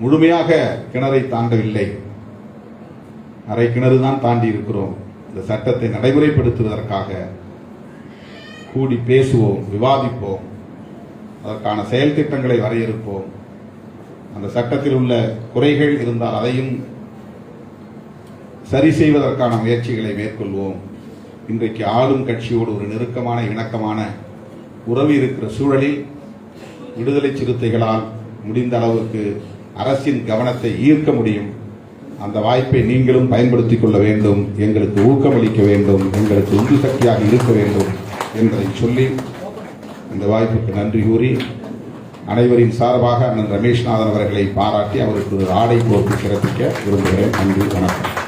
முழுமையாக கிணறை தாண்டவில்லை, அரை கிணறு தான் தாண்டி இருக்கிறோம். இந்த சட்டத்தை நடைமுறைப்படுத்துவதற்காக கூடி பேசுவோம், விவாதிப்போம், அதற்கான செயல் திட்டங்களை வரையறுப்போம். அந்த சட்டத்தில் உள்ள குறைகள் இருந்தால் அதையும் சரி செய்வதற்கான முயற்சிகளை மேற்கொள்வோம். இன்றைக்கு ஆளும் கட்சியோடு ஒரு நெருக்கமான இணக்கமான உறவு இருக்கிற சூழலில் விடுதலை சிறுத்தைகளால் முடிந்த அளவுக்கு அரசின் கவனத்தை ஈர்க்க முடியும். அந்த வாய்ப்பை நீங்களும் பயன்படுத்திக் கொள்ள வேண்டும், எங்களுக்கு ஊக்கமளிக்க வேண்டும், எங்களுக்கு உந்து சக்தியாக இருக்க வேண்டும் என்பதை சொல்லி இந்த வாய்ப்புக்கு நன்றி கூறி அனைவரின் சார்பாக அண்ணன் ரமேஷ்நாதன் அவர்களை பாராட்டி அவருக்கு ஒரு ஆடை போர்த்து சிறப்பிக்க விரும்புகிறேன். நன்றி, வணக்கம்.